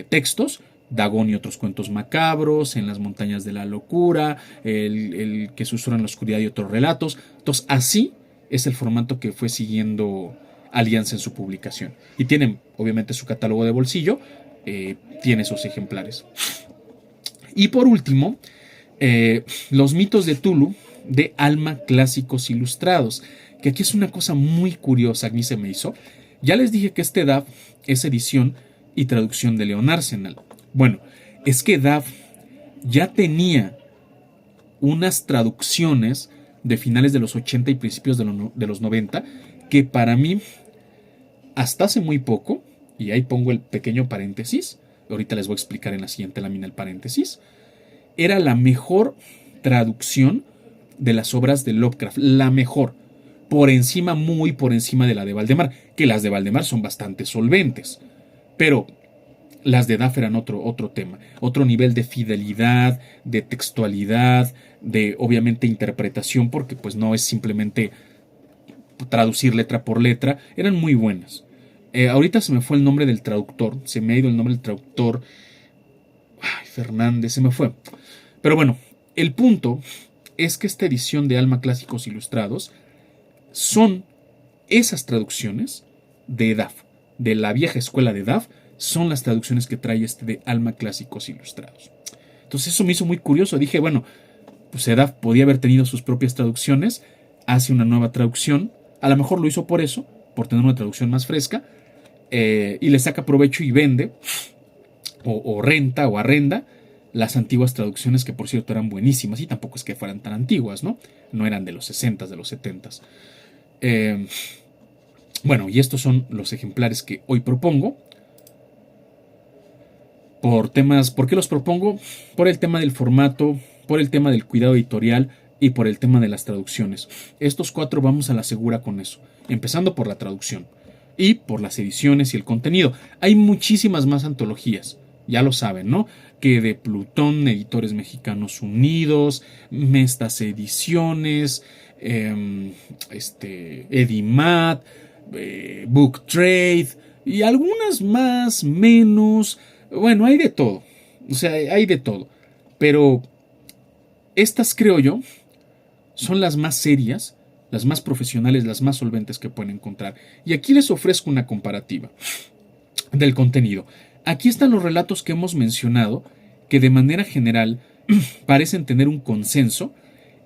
textos, Dagon y otros cuentos macabros, En las montañas de la locura, el que susurra en la oscuridad y otros relatos. Entonces así es el formato que fue siguiendo Alianza en su publicación. Y tienen obviamente su catálogo de bolsillo, tiene esos ejemplares. Y por último, Los mitos de Tulu, de Alma Clásicos Ilustrados, que aquí es una cosa muy curiosa, a mí se me hizo. Ya les dije que este DAF es edición y traducción de Leon Arsenal. Bueno, es que DAF ya tenía unas traducciones de finales de los 80 y principios de los 90 que para mí, hasta hace muy poco, y ahí pongo el pequeño paréntesis, ahorita les voy a explicar en la siguiente lámina el paréntesis, era la mejor traducción de las obras de Lovecraft, la mejor, por encima, muy por encima de la de Valdemar, que las de Valdemar son bastante solventes, pero las de Duff eran otro tema, otro nivel de fidelidad, de textualidad, de obviamente interpretación, porque pues no es simplemente traducir letra por letra, eran muy buenas. Ahorita se me fue el nombre del traductor, se me ha ido el nombre del traductor, Fernández, se me fue. Pero bueno, el punto es que esta edición de Alma Clásicos Ilustrados son esas traducciones de DAF, de la vieja escuela de DAF, son las traducciones que trae este de Alma Clásicos Ilustrados. Entonces eso me hizo muy curioso, dije, bueno, pues DAF podía haber tenido sus propias traducciones, hace una nueva traducción, a lo mejor lo hizo por eso, por tener una traducción más fresca, y le saca provecho y vende, o renta o arrenda, las antiguas traducciones, que por cierto eran buenísimas, y tampoco es que fueran tan antiguas, ¿no? No eran de los 60s, de los 70s. Bueno, y estos son los ejemplares que hoy propongo. ¿Por qué los propongo? Por el tema del formato, por el tema del cuidado editorial y por el tema de las traducciones. Estos 4 vamos a la segura con eso, empezando por la traducción y por las ediciones y el contenido. Hay muchísimas más antologías, ya lo saben, ¿no? Que de Plutón, Editores Mexicanos Unidos, Mestas Ediciones, Edimat, Book Trade y algunas más, menos. Bueno, hay de todo. O sea, hay de todo. Pero estas, creo yo, son las más serias, las más profesionales, las más solventes que pueden encontrar. Y aquí les ofrezco una comparativa del contenido. Aquí están los relatos que hemos mencionado, que de manera general parecen tener un consenso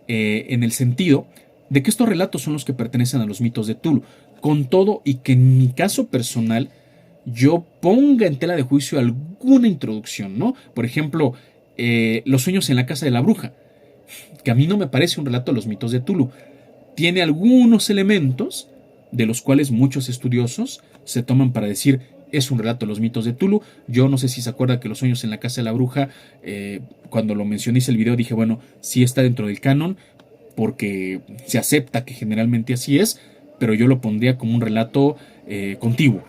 en el sentido de que estos relatos son los que pertenecen a los mitos de Tulu. Con todo y que en mi caso personal yo ponga en tela de juicio alguna introducción, ¿no? Por ejemplo, Los sueños en la casa de la bruja, que a mí no me parece un relato de los mitos de Tulu. Tiene algunos elementos de los cuales muchos estudiosos se toman para decir es un relato de los mitos de Tulu. Yo no sé si se acuerda que Los sueños en la casa de la bruja, cuando lo mencioné en el video dije, bueno, sí está dentro del canon, porque se acepta que generalmente así es, pero yo lo pondría como un relato contiguo,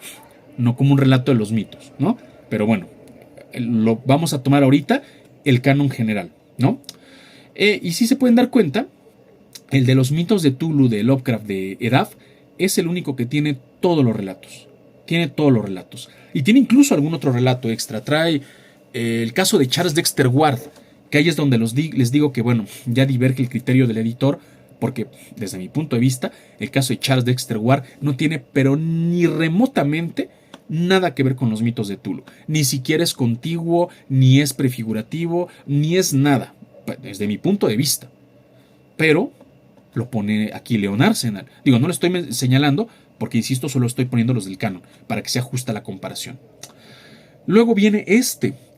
no como un relato de los mitos, ¿no? Pero bueno, lo vamos a tomar ahorita el canon general, ¿no? Y si se pueden dar cuenta, el de los mitos de Tulu de Lovecraft de Edaf es el único que tiene todos los relatos. Tiene todos los relatos. Y tiene incluso algún otro relato extra. Trae el caso de Charles Dexter Ward, que ahí es donde les digo que, bueno, ya diverge el criterio del editor, porque desde mi punto de vista, el caso de Charles Dexter Ward no tiene, pero ni remotamente, nada que ver con los mitos de Tulu. Ni siquiera es contiguo, ni es prefigurativo, ni es nada, desde mi punto de vista. Pero lo pone aquí Leon Arsenal. Digo, no lo estoy señalando porque, insisto, solo estoy poniendo los del canon para que sea justa la comparación. Luego viene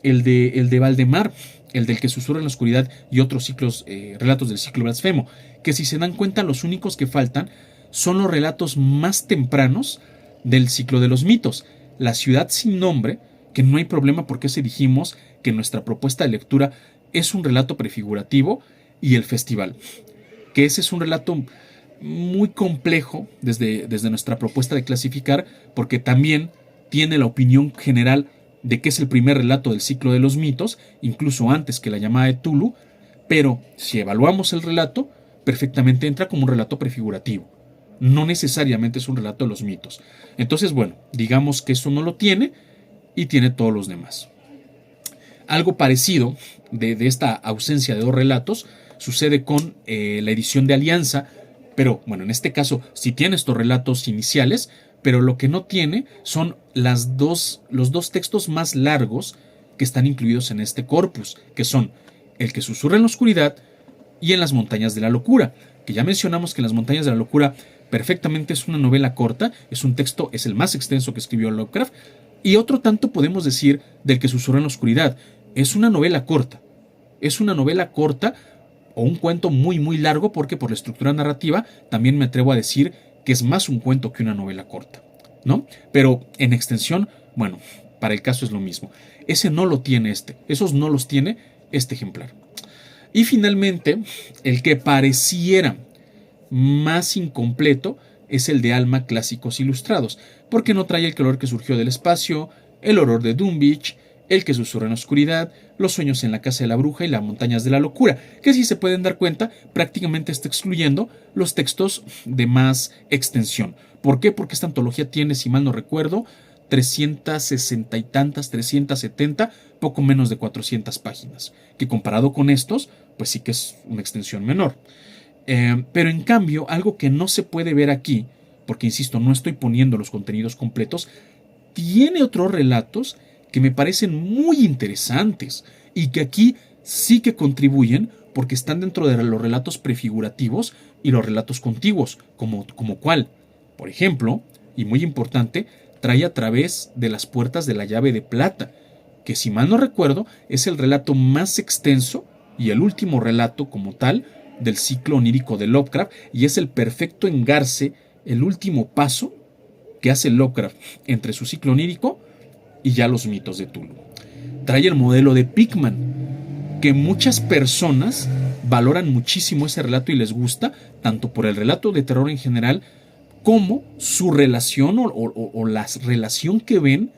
el de Valdemar, el del que susurra en la oscuridad y otros ciclos, relatos del ciclo blasfemo, que si se dan cuenta los únicos que faltan son los relatos más tempranos del ciclo de los mitos. La ciudad sin nombre, que no hay problema porque se dijimos que nuestra propuesta de lectura es un relato prefigurativo, y el festival, que ese es un relato muy complejo desde nuestra propuesta de clasificar, porque también tiene la opinión general de que es el primer relato del ciclo de los mitos, incluso antes que la llamada de Tulu, pero si evaluamos el relato, perfectamente entra como un relato prefigurativo. No necesariamente es un relato de los mitos. Entonces, bueno, digamos que eso no lo tiene y tiene todos los demás. Algo parecido de esta ausencia de dos relatos sucede con la edición de Alianza, pero bueno, en este caso sí tiene estos relatos iniciales, pero lo que no tiene son los dos textos más largos que están incluidos en este corpus, que son El que susurra en la oscuridad y En las montañas de la locura, que ya mencionamos que En las montañas de la locura perfectamente es una novela corta, es un texto, es el más extenso que escribió Lovecraft, y otro tanto podemos decir del que susurra en la oscuridad. Es una novela corta, o un cuento muy muy largo, porque por la estructura narrativa también me atrevo a decir que es más un cuento que una novela corta, ¿no? Pero en extensión, bueno, para el caso es lo mismo. Ese no lo tiene esos no los tiene este ejemplar. Y finalmente, el que pareciera más incompleto es el de Alma Clásicos Ilustrados, porque no trae El calor que surgió del espacio, El horror de Dunwich, El que susurra en la oscuridad, Los sueños en la casa de la bruja y Las montañas de la locura, que si se pueden dar cuenta prácticamente está excluyendo los textos de más extensión. ¿Por qué? Porque esta antología tiene, si mal no recuerdo, 360 y tantas, 370, poco menos de 400 páginas, que comparado con estos, pues sí que es una extensión menor. Pero en cambio, algo que no se puede ver aquí, porque insisto, no estoy poniendo los contenidos completos, tiene otros relatos que me parecen muy interesantes y que aquí sí que contribuyen porque están dentro de los relatos prefigurativos y los relatos contiguos, como cuál. Por ejemplo, y muy importante, trae A través de las puertas de la llave de plata, que si mal no recuerdo es el relato más extenso y el último relato como tal del ciclo onírico de Lovecraft, y es el perfecto engarce, el último paso que hace Lovecraft entre su ciclo onírico y ya los mitos de Tulu. Trae el modelo de Pickman, que muchas personas valoran muchísimo ese relato y les gusta, tanto por el relato de terror en general, como su relación o la relación que ven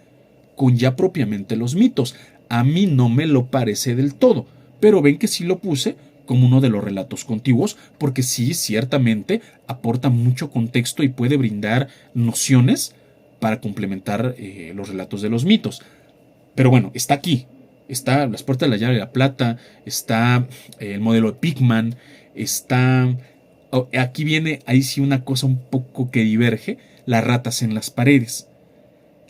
con ya propiamente los mitos. A mí no me lo parece del todo, pero ven que sí lo puse como uno de los relatos contiguos, porque sí, ciertamente aporta mucho contexto y puede brindar nociones para complementar los relatos de los mitos. Pero bueno, está aquí. Está Las puertas de la llave de la plata, está el modelo de Pickman, está... aquí viene, ahí sí una cosa un poco que diverge, Las ratas en las paredes.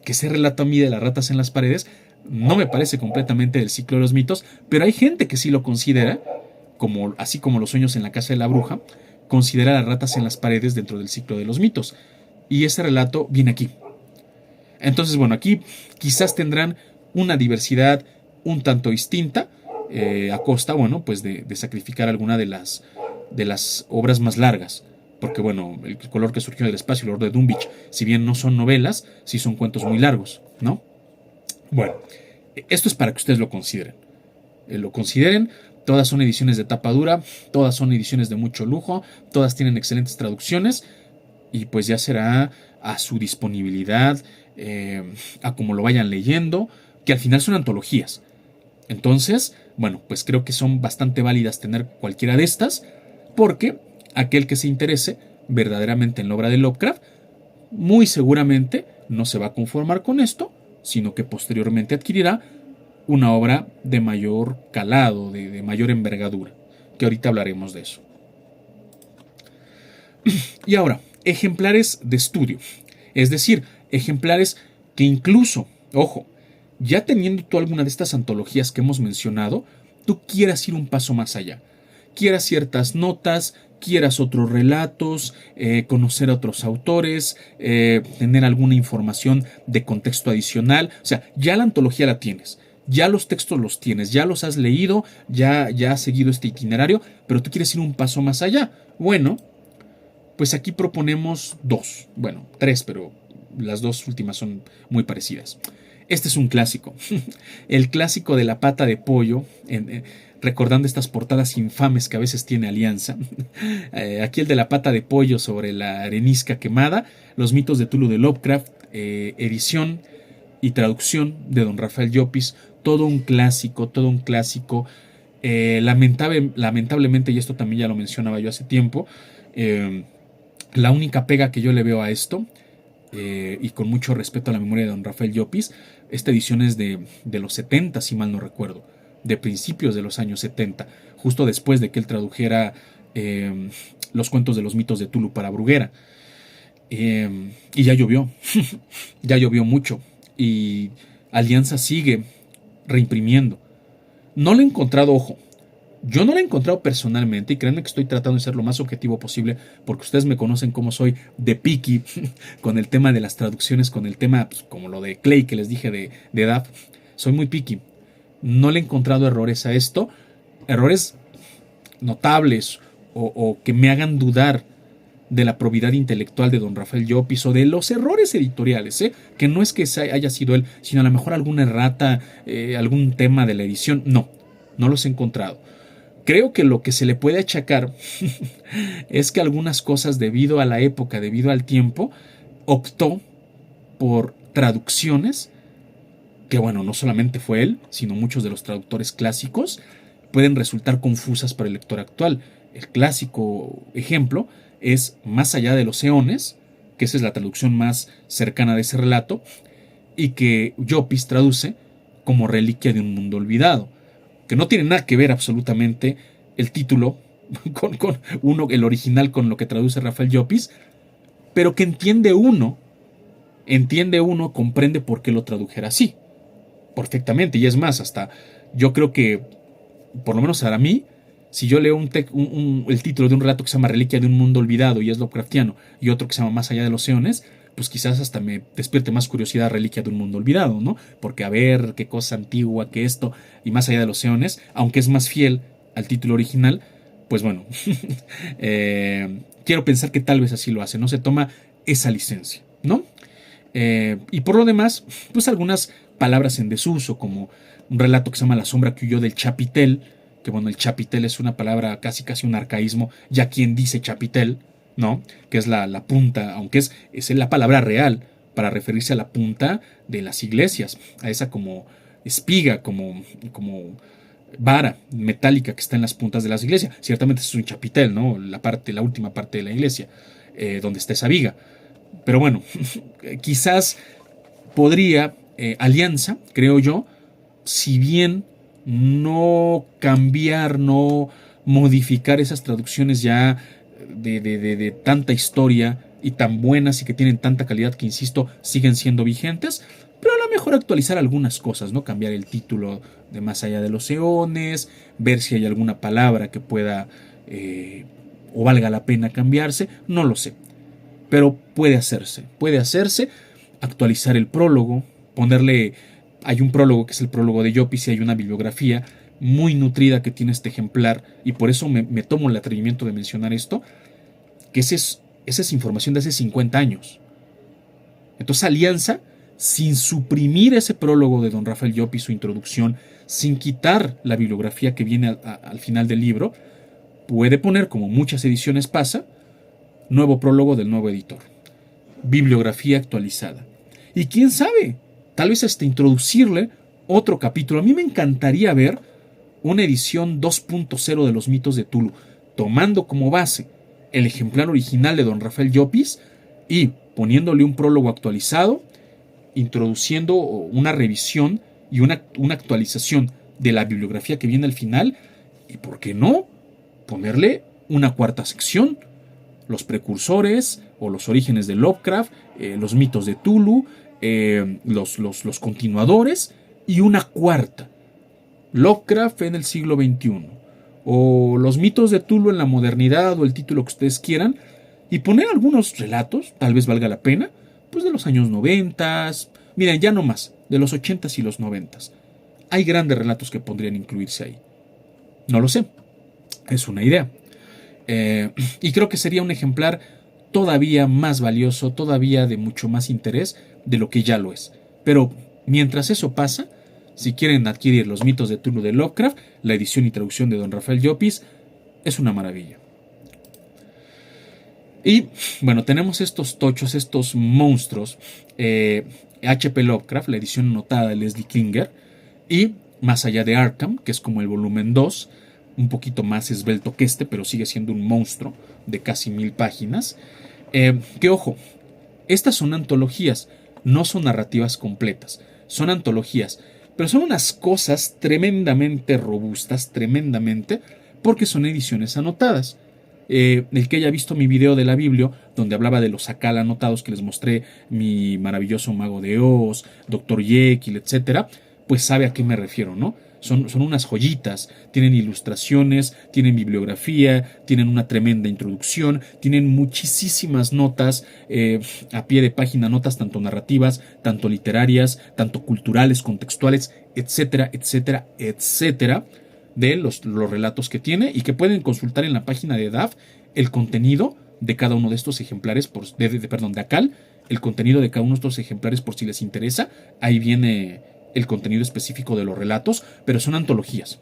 Que ese relato a mí de las ratas en las paredes no me parece completamente del ciclo de los mitos, pero hay gente que sí lo considera, así como Los sueños en la casa de la bruja, considera las ratas en las paredes dentro del ciclo de los mitos. Y ese relato viene aquí. Entonces, bueno, aquí quizás tendrán una diversidad un tanto distinta, a costa, bueno, pues de sacrificar alguna de las obras más largas. Porque, bueno, El color que surgió del espacio y El horror de Dunwich, si bien no son novelas, sí son cuentos muy largos, ¿no? Bueno, esto es para que ustedes lo consideren. Todas son ediciones de tapa dura, todas son ediciones de mucho lujo, todas tienen excelentes traducciones, y pues ya será a su disponibilidad, a como lo vayan leyendo, que al final son antologías. Entonces, bueno, pues creo que son bastante válidas tener cualquiera de estas, porque aquel que se interese verdaderamente en la obra de Lovecraft, muy seguramente no se va a conformar con esto, sino que posteriormente adquirirá una obra de mayor calado, de mayor envergadura, que ahorita hablaremos de eso. Y ahora, ejemplares de estudio, es decir, ejemplares que incluso, ojo, ya teniendo tú alguna de estas antologías que hemos mencionado, tú quieras ir un paso más allá. Quieras ciertas notas, quieras otros relatos, conocer a otros autores, tener alguna información de contexto adicional. O sea, ya la antología la tienes, ya los textos los tienes, ya los has leído, ya has seguido este itinerario, pero tú quieres ir un paso más allá. Bueno, pues aquí proponemos dos, bueno, tres, pero las dos últimas son muy parecidas. Este es un clásico, el clásico de la pata de pollo, recordando estas portadas infames que a veces tiene Alianza. Aquí el de la pata de pollo sobre la arenisca quemada, los mitos de Tulu de Lovecraft, edición y traducción de don Rafael Llopis, todo un clásico, todo un clásico. Lamentablemente, y esto también ya lo mencionaba yo hace tiempo, la única pega que yo le veo a esto, y con mucho respeto a la memoria de don Rafael Llopis, esta edición es de los 70, si mal no recuerdo, de principios de los años 70, justo después de que él tradujera los cuentos de los mitos de Tulu para Bruguera. Y ya llovió, ya llovió mucho, y Alianza sigue reimprimiendo. No lo he encontrado, ojo, yo no lo he encontrado personalmente, y créanme que estoy tratando de ser lo más objetivo posible, porque ustedes me conocen como soy de picky con el tema de las traducciones, con el tema, pues, como lo de Clay que les dije de DAF, soy muy picky. No le he encontrado errores a esto, errores notables o que me hagan dudar de la probidad intelectual de don Rafael Llopis o de los errores editoriales, que no es que haya sido él, sino a lo mejor alguna errata, algún tema de la edición. No los he encontrado. Creo que lo que se le puede achacar es que algunas cosas, debido a la época, debido al tiempo, optó por traducciones que, bueno, no solamente fue él, sino muchos de los traductores clásicos, pueden resultar confusas para el lector actual. El clásico ejemplo es Más allá de los eones, que esa es la traducción más cercana de ese relato, y que Llopis traduce como Reliquia de un mundo olvidado, que no tiene nada que ver absolutamente el título con el original con lo que traduce Rafael Llopis, pero que entiende uno, comprende por qué lo tradujera así, perfectamente. Y es más, hasta yo creo que, por lo menos para mí, si yo leo el título de un relato que se llama Reliquia de un mundo olvidado y es Lovecraftiano, y otro que se llama Más allá de los eones, pues quizás hasta me despierte más curiosidad Reliquia de un mundo olvidado, ¿no? Porque a ver qué cosa antigua, que esto, y Más allá de los eones, aunque es más fiel al título original, pues bueno, quiero pensar que tal vez así lo hace, no se toma esa licencia, ¿no? Y por lo demás, pues algunas palabras en desuso, como un relato que se llama La sombra que huyó del chapitel, que bueno, el chapitel es una palabra casi un arcaísmo, ya quien dice chapitel, ¿no? Que es la punta, aunque es la palabra real para referirse a la punta de las iglesias, a esa como espiga, como vara metálica que está en las puntas de las iglesias. Ciertamente es un chapitel, ¿no? La última parte de la iglesia, donde está esa viga. Pero bueno, quizás podría Alianza, creo yo, si bien no cambiar, no modificar esas traducciones ya de tanta historia y tan buenas y que tienen tanta calidad que, insisto, siguen siendo vigentes, pero a lo mejor actualizar algunas cosas, ¿no? Cambiar el título de Más allá de los eones, ver si hay alguna palabra que pueda o valga la pena cambiarse, no lo sé. Pero puede hacerse, actualizar el prólogo, ponerle, hay un prólogo que es el prólogo de Llopis y hay una bibliografía muy nutrida que tiene este ejemplar, y por eso me tomo el atrevimiento de mencionar esto, que esa es información de hace 50 años. Entonces Alianza, sin suprimir ese prólogo de don Rafael Llopis, su introducción, sin quitar la bibliografía que viene al final del libro, puede poner, como muchas ediciones pasa, nuevo prólogo del nuevo editor, bibliografía actualizada. Y quién sabe, tal vez hasta introducirle otro capítulo. A mí me encantaría ver una edición 2.0 de los mitos de Tulu, tomando como base el ejemplar original de don Rafael Llopis y poniéndole un prólogo actualizado, introduciendo una revisión y una actualización de la bibliografía que viene al final, y por qué no ponerle una cuarta sección, los precursores o los orígenes de Lovecraft, los mitos de Tulu, los continuadores, y una cuarta, Lovecraft en el siglo XXI, o los mitos de Tulu en la modernidad, o el título que ustedes quieran, y poner algunos relatos, tal vez valga la pena, pues de los años 90, miren, ya no más, de los 80s y los 90s. Hay grandes relatos que podrían incluirse ahí. No lo sé, es una idea. Y creo que sería un ejemplar todavía más valioso, todavía de mucho más interés de lo que ya lo es. Pero mientras eso pasa, si quieren adquirir los mitos de Cthulhu de Lovecraft, la edición y traducción de Don Rafael Llopis es una maravilla. Y bueno, tenemos estos tochos, estos monstruos, H.P. Lovecraft, la edición anotada de Leslie Klinger, y Más allá de Arkham, que es como el volumen 2, un poquito más esbelto que este, pero sigue siendo un monstruo de casi 1000 páginas. Que ojo, estas son antologías, no son narrativas completas, son antologías, pero son unas cosas tremendamente robustas, tremendamente, porque son ediciones anotadas. El que haya visto mi video de la Biblia, donde hablaba de los Akal anotados que les mostré, mi maravilloso Mago de Oz, Dr. Jekyll, etc., pues sabe a qué me refiero, ¿no? Son unas joyitas, tienen ilustraciones, tienen bibliografía, tienen una tremenda introducción, tienen muchísimas notas a pie de página, notas tanto narrativas, tanto literarias, tanto culturales, contextuales, etcétera, etcétera, etcétera, de los relatos que tiene, y que pueden consultar en la página de DAF el contenido de cada uno de estos ejemplares, de Akal, el contenido de cada uno de estos ejemplares por si les interesa. Ahí viene el contenido específico de los relatos, pero son antologías.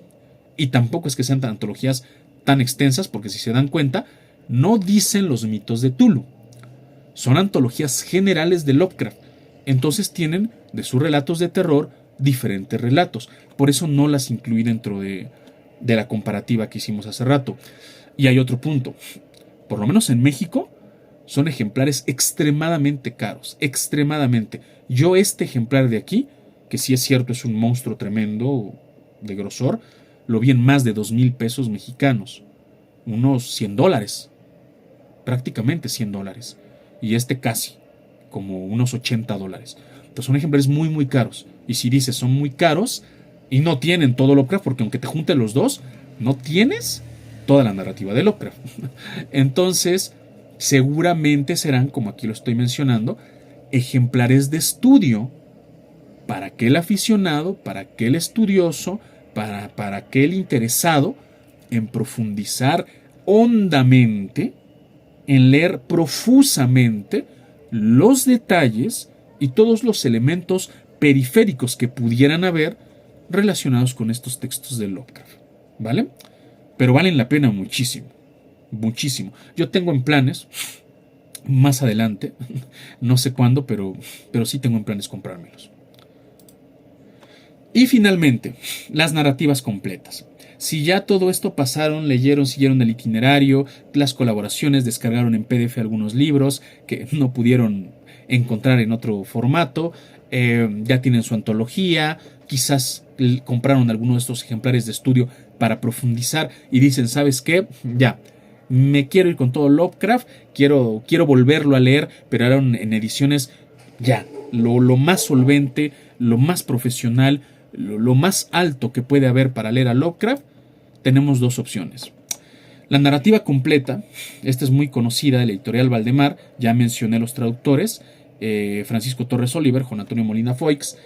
Y tampoco es que sean antologías tan extensas, porque si se dan cuenta, no dicen los mitos de Cthulhu. Son antologías generales de Lovecraft. Entonces tienen de sus relatos de terror diferentes relatos. Por eso no las incluí dentro de la comparativa que hicimos hace rato. Y hay otro punto. Por lo menos en México son ejemplares extremadamente caros. Extremadamente. Yo este ejemplar de aquí, que sí es cierto, es un monstruo tremendo de grosor, lo vi en más de 2,000 pesos mexicanos, unos $100, prácticamente $100, y este casi, como unos $80. Entonces son ejemplares muy muy caros, y si dices son muy caros, y no tienen todo Lovecraft, porque aunque te junten los dos, no tienes toda la narrativa de Lovecraft. Entonces, seguramente serán, como aquí lo estoy mencionando, ejemplares de estudio para aquel aficionado, para aquel estudioso, para aquel interesado en profundizar hondamente, en leer profusamente los detalles y todos los elementos periféricos que pudieran haber relacionados con estos textos de Lovecraft, ¿vale? Pero valen la pena muchísimo, muchísimo. Yo tengo en planes, más adelante, no sé cuándo, pero sí tengo en planes comprármelos. Y finalmente, las narrativas completas. Si ya todo esto pasaron, leyeron, siguieron el itinerario, las colaboraciones, descargaron en PDF algunos libros que no pudieron encontrar en otro formato, ya tienen su antología, quizás compraron alguno de estos ejemplares de estudio para profundizar y dicen, ¿sabes qué? Ya, me quiero ir con todo Lovecraft, quiero volverlo a leer, pero ahora en ediciones ya, lo más solvente, lo más profesional, lo más alto que puede haber para leer a Lovecraft. Tenemos dos opciones. La narrativa completa, esta es muy conocida, de la editorial Valdemar, ya mencioné los traductores, Francisco Torres Oliver, Juan Antonio Molina Foix,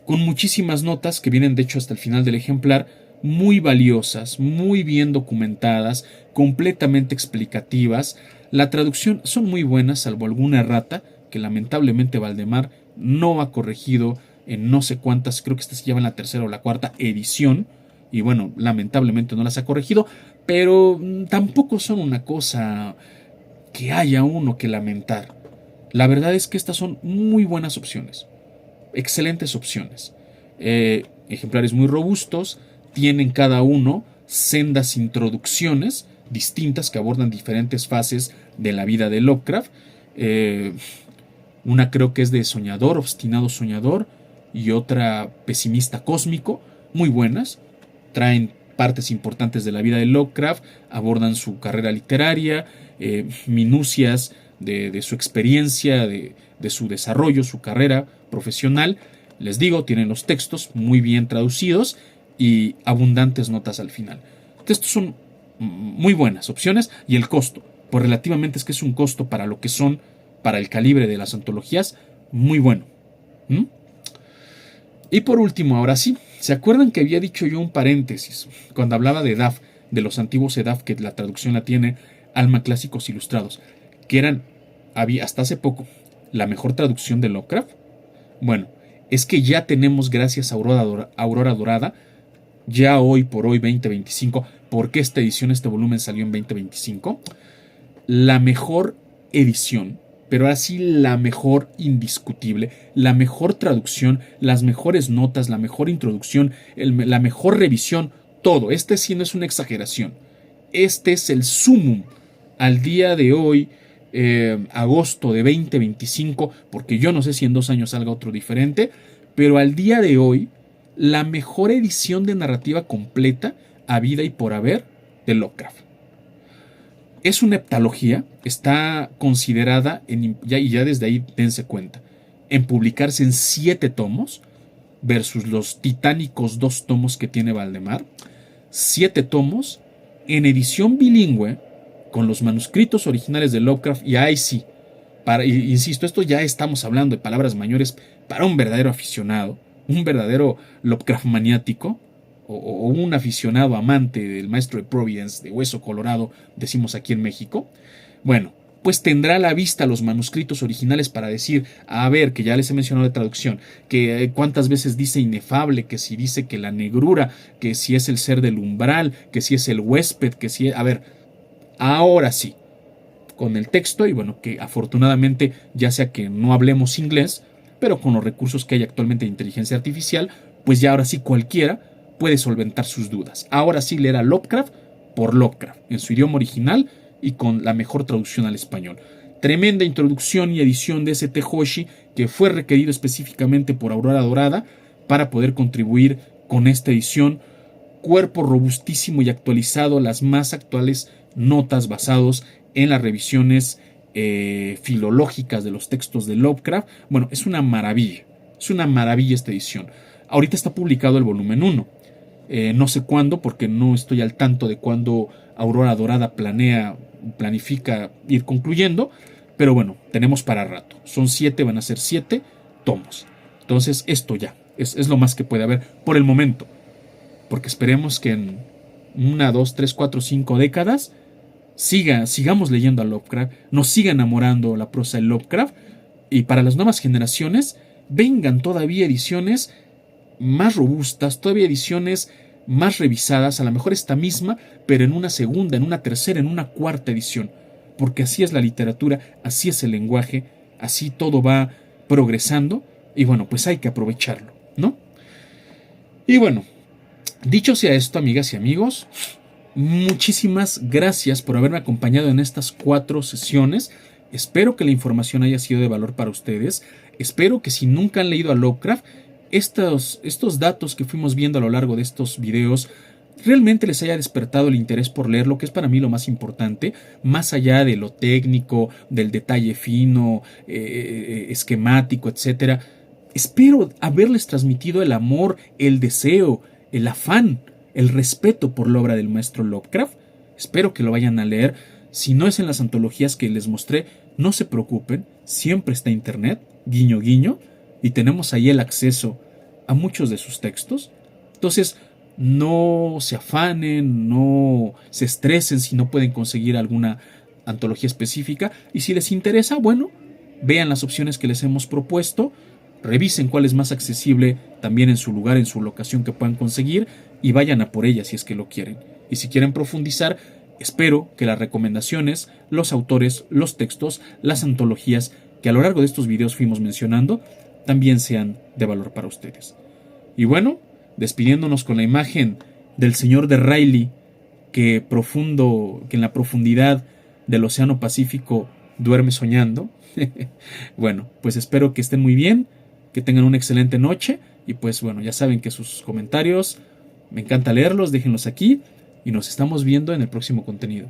con muchísimas notas que vienen de hecho hasta el final del ejemplar, muy valiosas, muy bien documentadas, completamente explicativas. La traducción son muy buenas, salvo alguna errata que lamentablemente Valdemar no ha corregido en no sé cuántas, creo que esta se lleva en la tercera o la cuarta edición, y bueno, lamentablemente no las ha corregido, pero tampoco son una cosa que haya uno que lamentar. La verdad es que estas son muy buenas opciones, excelentes opciones, ejemplares muy robustos, tienen cada uno sendas introducciones distintas que abordan diferentes fases de la vida de Lovecraft. Una creo que es de soñador, obstinado soñador, y otra pesimista cósmico, muy buenas, traen partes importantes de la vida de Lovecraft, abordan su carrera literaria, minucias de su experiencia de su desarrollo, su carrera profesional. Les digo, tienen los textos muy bien traducidos y abundantes notas al final. Estos son muy buenas opciones, y el costo, pues relativamente es que es un costo para lo que son, para el calibre de las antologías, muy bueno. Y por último, ahora sí, ¿se acuerdan que había dicho yo un paréntesis cuando hablaba de EDAF, de los antiguos EDAF, que la traducción la tiene Alma Clásicos Ilustrados, que eran, había hasta hace poco, la mejor traducción de Lovecraft? Bueno, es que ya tenemos, gracias a Aurora Dorada, ya hoy por hoy 2025, porque esta edición, este volumen salió en 2025, la mejor edición, pero ahora sí la mejor indiscutible, la mejor traducción, las mejores notas, la mejor introducción, la mejor revisión, todo. Este sí no es una exageración. Este es el sumum al día de hoy, agosto de 2025, porque yo no sé si en 2 años salga otro diferente, pero al día de hoy, la mejor edición de narrativa completa, habida y por haber, de Lovecraft. Es una heptalogía, está considerada, y ya desde ahí dense cuenta, en publicarse en 7 tomos, versus los titánicos 2 tomos que tiene Valdemar. 7 tomos, en edición bilingüe, con los manuscritos originales de Lovecraft, y ahí sí, insisto, esto ya estamos hablando de palabras mayores para un verdadero aficionado, un verdadero Lovecraft maniático, o un aficionado amante del maestro de Providence, de Hueso Colorado, decimos aquí en México. Bueno, pues tendrá a la vista los manuscritos originales para decir, a ver, que ya les he mencionado de traducción, que cuántas veces dice inefable, que si dice que la negrura, que si es el ser del umbral, que si es el huésped, que si es... A ver, ahora sí, con el texto, y bueno, que afortunadamente, ya sea que no hablemos inglés, pero con los recursos que hay actualmente de inteligencia artificial, pues ya ahora sí cualquiera puede solventar sus dudas. Ahora sí leer a Lovecraft por Lovecraft, en su idioma original y con la mejor traducción al español. Tremenda introducción y edición de ese Hoshi, que fue requerido específicamente por Aurora Dorada para poder contribuir con esta edición. Cuerpo robustísimo y actualizado, las más actuales notas basados en las revisiones filológicas de los textos de Lovecraft. Bueno, es una maravilla esta edición. Ahorita está publicado el volumen 1. No sé cuándo, porque no estoy al tanto de cuándo Aurora Dorada planifica ir concluyendo, pero bueno, tenemos para rato. Son 7, van a ser 7 tomos. Entonces esto ya es lo más que puede haber por el momento, porque esperemos que en 1, 2, 3, 4, 5 décadas sigamos leyendo a Lovecraft, nos siga enamorando la prosa de Lovecraft, y para las nuevas generaciones vengan todavía ediciones más robustas, todavía ediciones más revisadas, a lo mejor esta misma, pero en una segunda, en una tercera, en una cuarta edición, porque así es la literatura, así es el lenguaje, así todo va progresando, y bueno, pues hay que aprovecharlo, ¿no? Y bueno, dicho sea esto, amigas y amigos, muchísimas gracias por haberme acompañado en estas 4 sesiones. Espero que la información haya sido de valor para ustedes. Espero que si nunca han leído a Lovecraft, estos datos que fuimos viendo a lo largo de estos videos realmente les haya despertado el interés por leerlo, que es para mí lo más importante, más allá de lo técnico, del detalle fino, esquemático, etc. Espero haberles transmitido el amor, el deseo, el afán, el respeto por la obra del maestro Lovecraft. Espero que lo vayan a leer. Si no es en las antologías que les mostré, no se preocupen, siempre está internet, guiño guiño, y tenemos ahí el acceso a muchos de sus textos. Entonces, no se afanen, no se estresen si no pueden conseguir alguna antología específica, y si les interesa, bueno, vean las opciones que les hemos propuesto, revisen cuál es más accesible también en su lugar, en su locación que puedan conseguir, y vayan a por ella si es que lo quieren. Y si quieren profundizar, espero que las recomendaciones, los autores, los textos, las antologías que a lo largo de estos videos fuimos mencionando, también sean de valor para ustedes. Y bueno, despidiéndonos con la imagen del señor de Riley, que en la profundidad del Océano Pacífico duerme soñando. Bueno, pues espero que estén muy bien, que tengan una excelente noche, y pues bueno, ya saben que sus comentarios me encanta leerlos, déjenlos aquí, y nos estamos viendo en el próximo contenido.